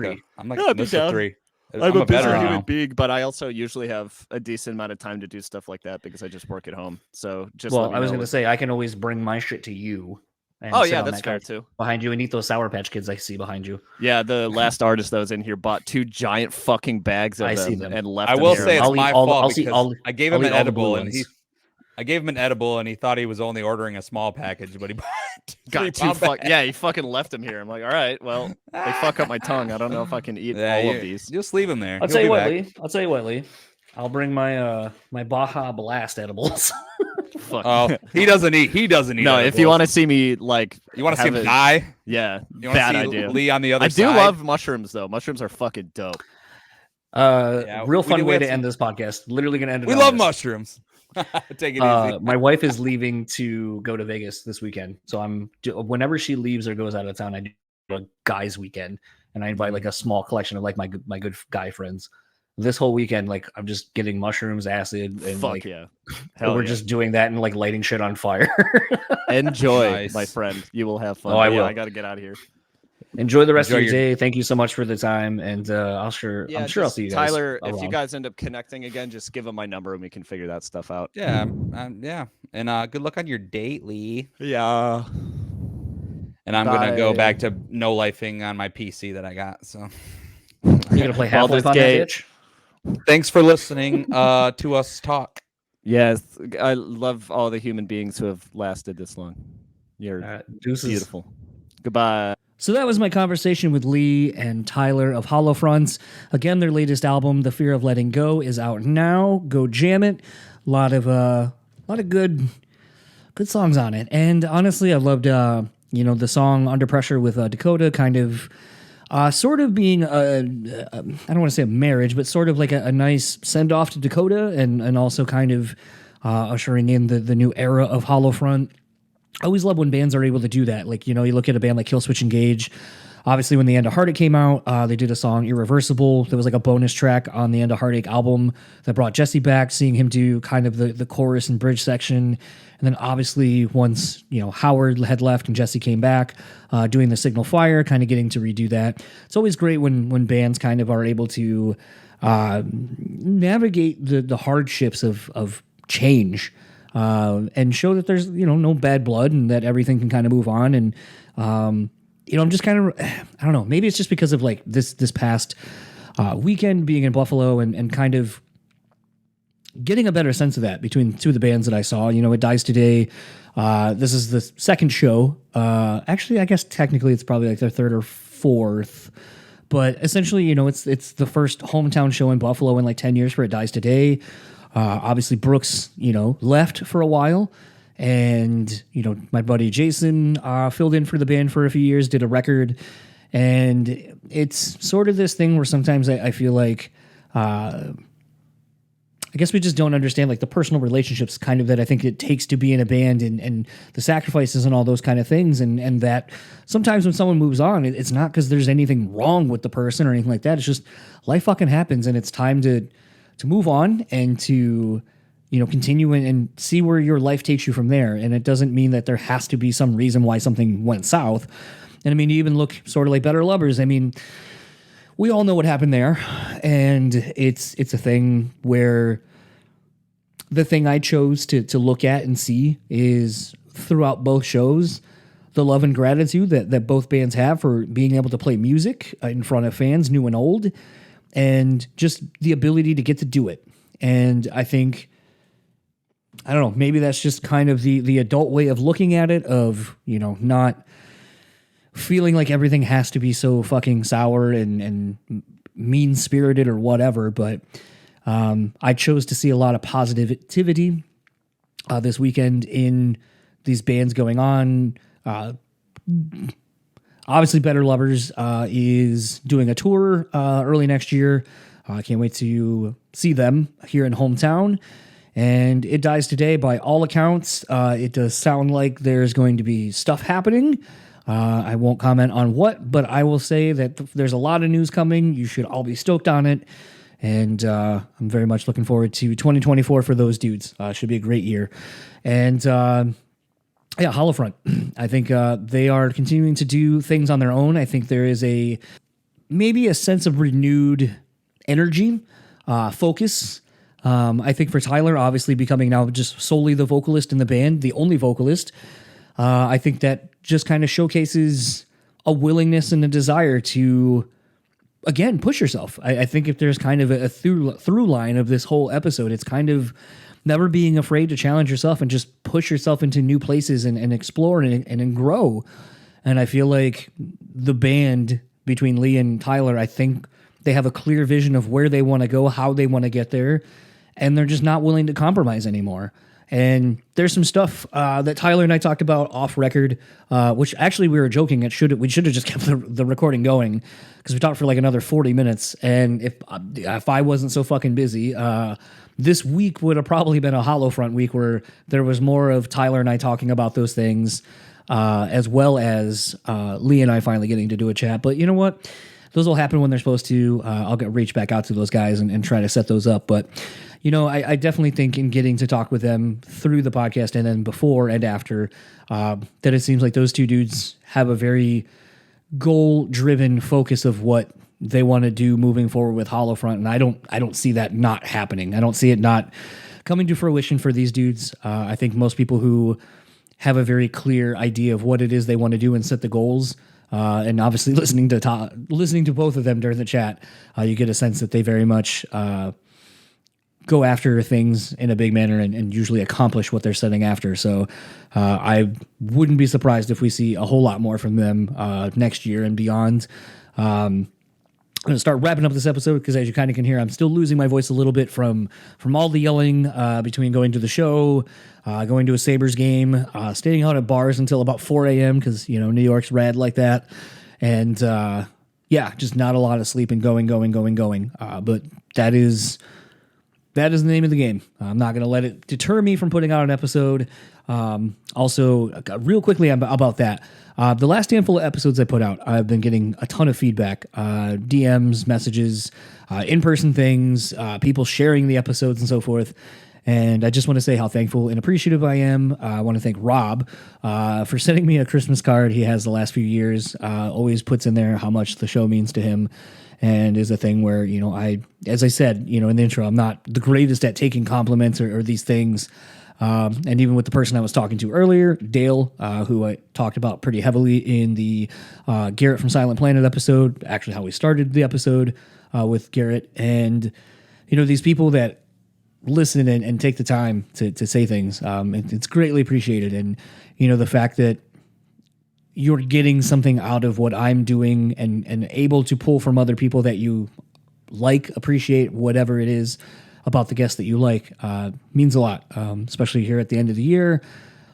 Mr. 3. I'm a busy human being, but I also usually have a decent amount of time to do stuff like that because I just work at home. So just I was gonna say I can always bring my shit to you. Oh yeah, that's fair too. Behind you and eat those Sour Patch Kids I see behind you. Yeah, the last artist that was in here bought 2 giant fucking bags of them and left. I will say here. it's my fault because I gave him an edible and he thought he was only ordering a small package, but he got 2 he fucking left him here. I'm like, all right, well, they fuck up my tongue. I don't know if I can eat all of these. Just leave him there. I'll tell you what, Lee. I'll bring my my Baja Blast edibles. Fuck. Oh, he doesn't eat. No, edibles. If you want to see me like, you want to see him die. Yeah, you bad idea. Lee on the other side. I do love mushrooms though. Mushrooms are fucking dope. Real fun way to end this podcast. Literally gonna end it. We love mushrooms. Take it easy. My wife is leaving to go to Vegas this weekend, so whenever she leaves or goes out of town, I do a guys weekend, and I invite like a small collection of like my good guy friends. This whole weekend, like I'm just getting mushrooms, acid, and fuck we're just doing that and like lighting shit on fire. Enjoy, my friend. You will have fun. Oh, I will. I got to get out of here. Enjoy the rest of your day. Thank you so much for the time, and I'm sure I'll see you guys. Tyler, around. If you guys end up connecting again, just give him my number and we can figure that stuff out. Yeah, yeah. And good luck on your date, Lee. Yeah. And I'm gonna go back to no lifing on my PC that I got. So you're gonna play Half-Life on that bitch? Thanks for listening to us talk. Yes, I love all the human beings who have lasted this long. You're beautiful. Goodbye. So that was my conversation with Lee and Tyler of Hollow Fronts. Again, their latest album, The Fear of Letting Go, is out now. Go jam it. A lot of good songs on it. And honestly, I loved the song Under Pressure with Dakota kind of sort of being, I don't want to say a marriage, but sort of like a nice send-off to Dakota and also kind of ushering in the new era of Hollowfront. I always love when bands are able to do that. Like, you look at a band like Killswitch Engage. Obviously, when The End of Heartache came out, they did a song, Irreversible. There was like a bonus track on the End of Heartache album that brought Jesse back, seeing him do kind of the chorus and bridge section. And then obviously once, Howard had left and Jesse came back, doing the Signal Fire, kind of getting to redo that. It's always great when bands kind of are able to navigate the hardships of change and show that there's, no bad blood and that everything can kind of move on. And, I'm just kind of, I don't know, maybe it's just because of like this past weekend being in Buffalo and kind of getting a better sense of that between two of the bands that I saw. It Dies Today. This is the second show. Actually, I guess technically it's probably like their third or fourth. But essentially, it's the first hometown show in Buffalo in like 10 years for It Dies Today. Obviously, Brooks, left for a while. And, my buddy Jason filled in for the band for a few years, did a record. And it's sort of this thing where sometimes I feel like, I guess we just don't understand like the personal relationships kind of that I think it takes to be in a band and the sacrifices and all those kind of things. And that sometimes when someone moves on, it's not because there's anything wrong with the person or anything like that. It's just life fucking happens and it's time to move on and to, continue and see where your life takes you from there. And it doesn't mean that there has to be some reason why something went south. And I mean, you even look sort of like Better Lovers. I mean, we all know what happened there. And it's a thing where the thing I chose to look at and see is throughout both shows, the love and gratitude that both bands have for being able to play music in front of fans, new and old, and just the ability to get to do it. And I think, I don't know, maybe that's just kind of the adult way of looking at it of, not feeling like everything has to be so fucking sour and mean-spirited or whatever. But I chose to see a lot of positivity this weekend in these bands going on. Obviously, Better Lovers is doing a tour early next year. I can't wait to see them here in hometown. And It Dies Today, by all accounts, it does sound like there's going to be stuff happening. I won't comment on what, but I will say that there's a lot of news coming. You should all be stoked on it. And I'm very much looking forward to 2024 for those dudes. Should be a great year. And Hollowfront. I think they are continuing to do things on their own. I think there is maybe a sense of renewed energy, focus. I think for Tyler, obviously becoming now just solely the vocalist in the band, the only vocalist, I think that just kind of showcases a willingness and a desire to, again, push yourself. I think if there's kind of a through line of this whole episode, it's kind of never being afraid to challenge yourself and just push yourself into new places and explore and grow. And I feel like the band between Lee and Tyler, I think they have a clear vision of where they want to go, how they want to get there, and they're just not willing to compromise anymore. And there's some stuff that Tyler and I talked about off record, which actually we were joking. We should have just kept the recording going because we talked for like another 40 minutes. And if I wasn't so fucking busy, this week would have probably been a Hollowfront week where there was more of Tyler and I talking about those things, as well as Lee and I finally getting to do a chat. But you know what? Those will happen when they're supposed to. I'll reach back out to those guys and try to set those up. But, I definitely think in getting to talk with them through the podcast and then before and after, that it seems like those two dudes have a very goal-driven focus of what they want to do moving forward with Hollowfront. And I don't see that not happening. I don't see it not coming to fruition for these dudes. I think most people who have a very clear idea of what it is they want to do and set the goals, and obviously listening to both of them during the chat, you get a sense that they very much go after things in a big manner and usually accomplish what they're setting after. So I wouldn't be surprised if we see a whole lot more from them next year and beyond. I'm going to start wrapping up this episode because, as you kind of can hear, I'm still losing my voice a little bit from all the yelling between going to the show, going to a Sabres game, staying out at bars until about 4 a.m. because, you know, New York's rad like that. And, just not a lot of sleep and going. But that is the name of the game. I'm not going to let it deter me from putting out an episode. Also, real quickly about that. The last handful of episodes I put out, I've been getting a ton of feedback, DMs, messages, in-person things, people sharing the episodes and so forth. And I just want to say how thankful and appreciative I am. I want to thank Rob for sending me a Christmas card he has the last few years. Always puts in there how much the show means to him, and is a thing where, you know, as I said, you know, in the intro, I'm not the greatest at taking compliments or these things. And even with the person I was talking to earlier, Dale, who I talked about pretty heavily in the Garrett from Silent Planet episode, actually how we started the episode with Garrett. And, you know, these people that listen and take the time to say things, it's greatly appreciated. And, you know, the fact that you're getting something out of what I'm doing and able to pull from other people that you like, appreciate, whatever it is about the guests that you like, means a lot, especially here at the end of the year.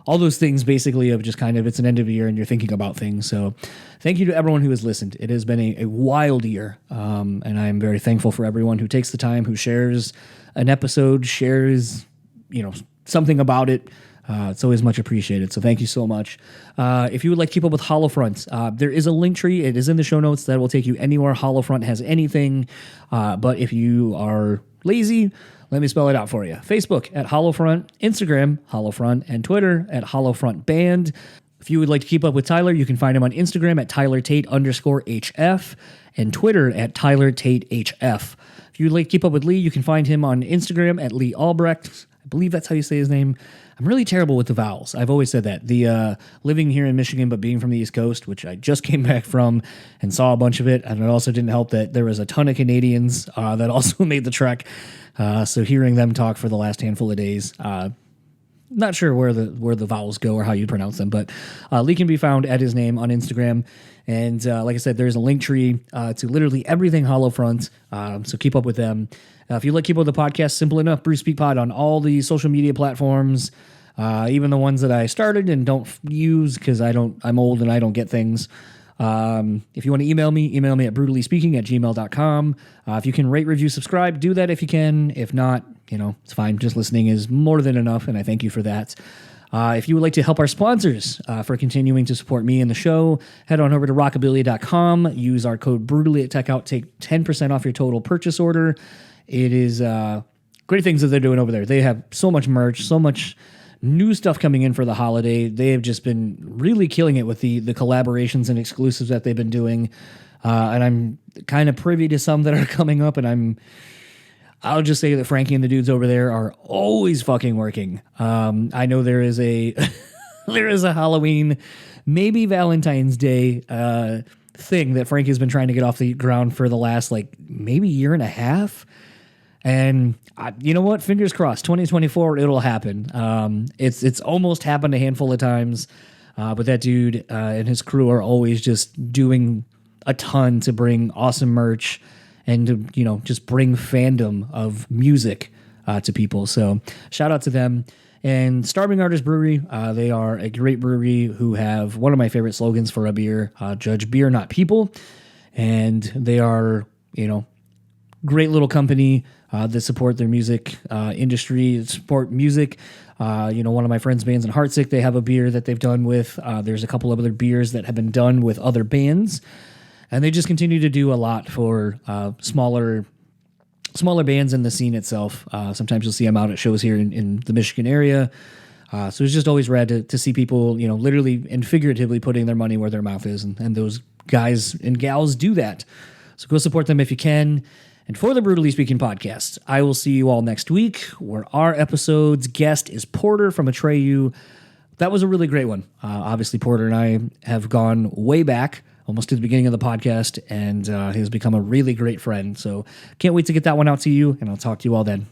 All those things basically of just kind of, it's an end of the year and you're thinking about things. So thank you to everyone who has listened. It has been a wild year, and I'm very thankful for everyone who takes the time, who shares an episode, shares, you know, something about it. It's always much appreciated. So thank you so much. If you would like to keep up with Holofront, there is a link tree. It is in the show notes that will take you anywhere Holofront has anything. But if you are lazy, let me spell it out for you. Facebook at Holofront, Instagram, Holofront, and Twitter at Holofront Band. If you would like to keep up with Tyler, you can find him on Instagram at TylerTate_HF and Twitter at TylerTateHF. If you'd like to keep up with Lee, you can find him on Instagram at Lee Albrecht. I believe that's how you say his name. I'm really terrible with the vowels. I've always said that. The living here in Michigan, but being from the East Coast, which I just came back from and saw a bunch of it. And it also didn't help that there was a ton of Canadians that also made the trek. So hearing them talk for the last handful of days, not sure where the vowels go or how you pronounce them, but Lee can be found at his name on Instagram. And like I said, there's a link tree to literally everything Holofront. So keep up with them. If you like keep up with the podcast, simple enough, Brew Speak Pod on all the social media platforms, even the ones that I started and don't use because I'm old and I don't get things. If you want to email me at brewtallyspeaking@gmail.com. If you can rate, review, subscribe, do that if you can. If not, you know, it's fine. Just listening is more than enough, and I thank you for that. If you would like to help our sponsors for continuing to support me and the show, head on over to rockabilly.com. Use our code BREWtally at checkout. Take 10% off your total purchase order. It is great things that they're doing over there. They have so much merch, so much new stuff coming in for the holiday. They have just been really killing it with the collaborations and exclusives that they've been doing. And I'm kind of privy to some that are coming up, and I'll just say that Frankie and the dudes over there are always fucking working. I know there is a Halloween, maybe Valentine's Day thing that Frankie has been trying to get off the ground for the last maybe year and a half. And you know what? Fingers crossed. 2024, it'll happen. It's almost happened a handful of times, but that dude and his crew are always just doing a ton to bring awesome merch and to, you know, just bring fandom of music to people. So shout out to them. And Starving Artist Brewery, they are a great brewery who have one of my favorite slogans for a beer, Judge Beer, Not People. And they are, you know, great little company that support their music industry, support music. You know, one of my friends' bands in Heartsick, they have a beer that they've done with. There's a couple of other beers that have been done with other bands. And they just continue to do a lot for smaller bands in the scene itself. Sometimes you'll see them out at shows here in the Michigan area. So it's just always rad to see people, you know, literally and figuratively putting their money where their mouth is. And those guys and gals do that. So go support them if you can. And for the Brewtally Speaking podcast, I will see you all next week, where our episode's guest is Porter from Atreyu. That was a really great one. Obviously, Porter and I have gone way back, almost to the beginning of the podcast, and he has become a really great friend. So can't wait to get that one out to you, and I'll talk to you all then.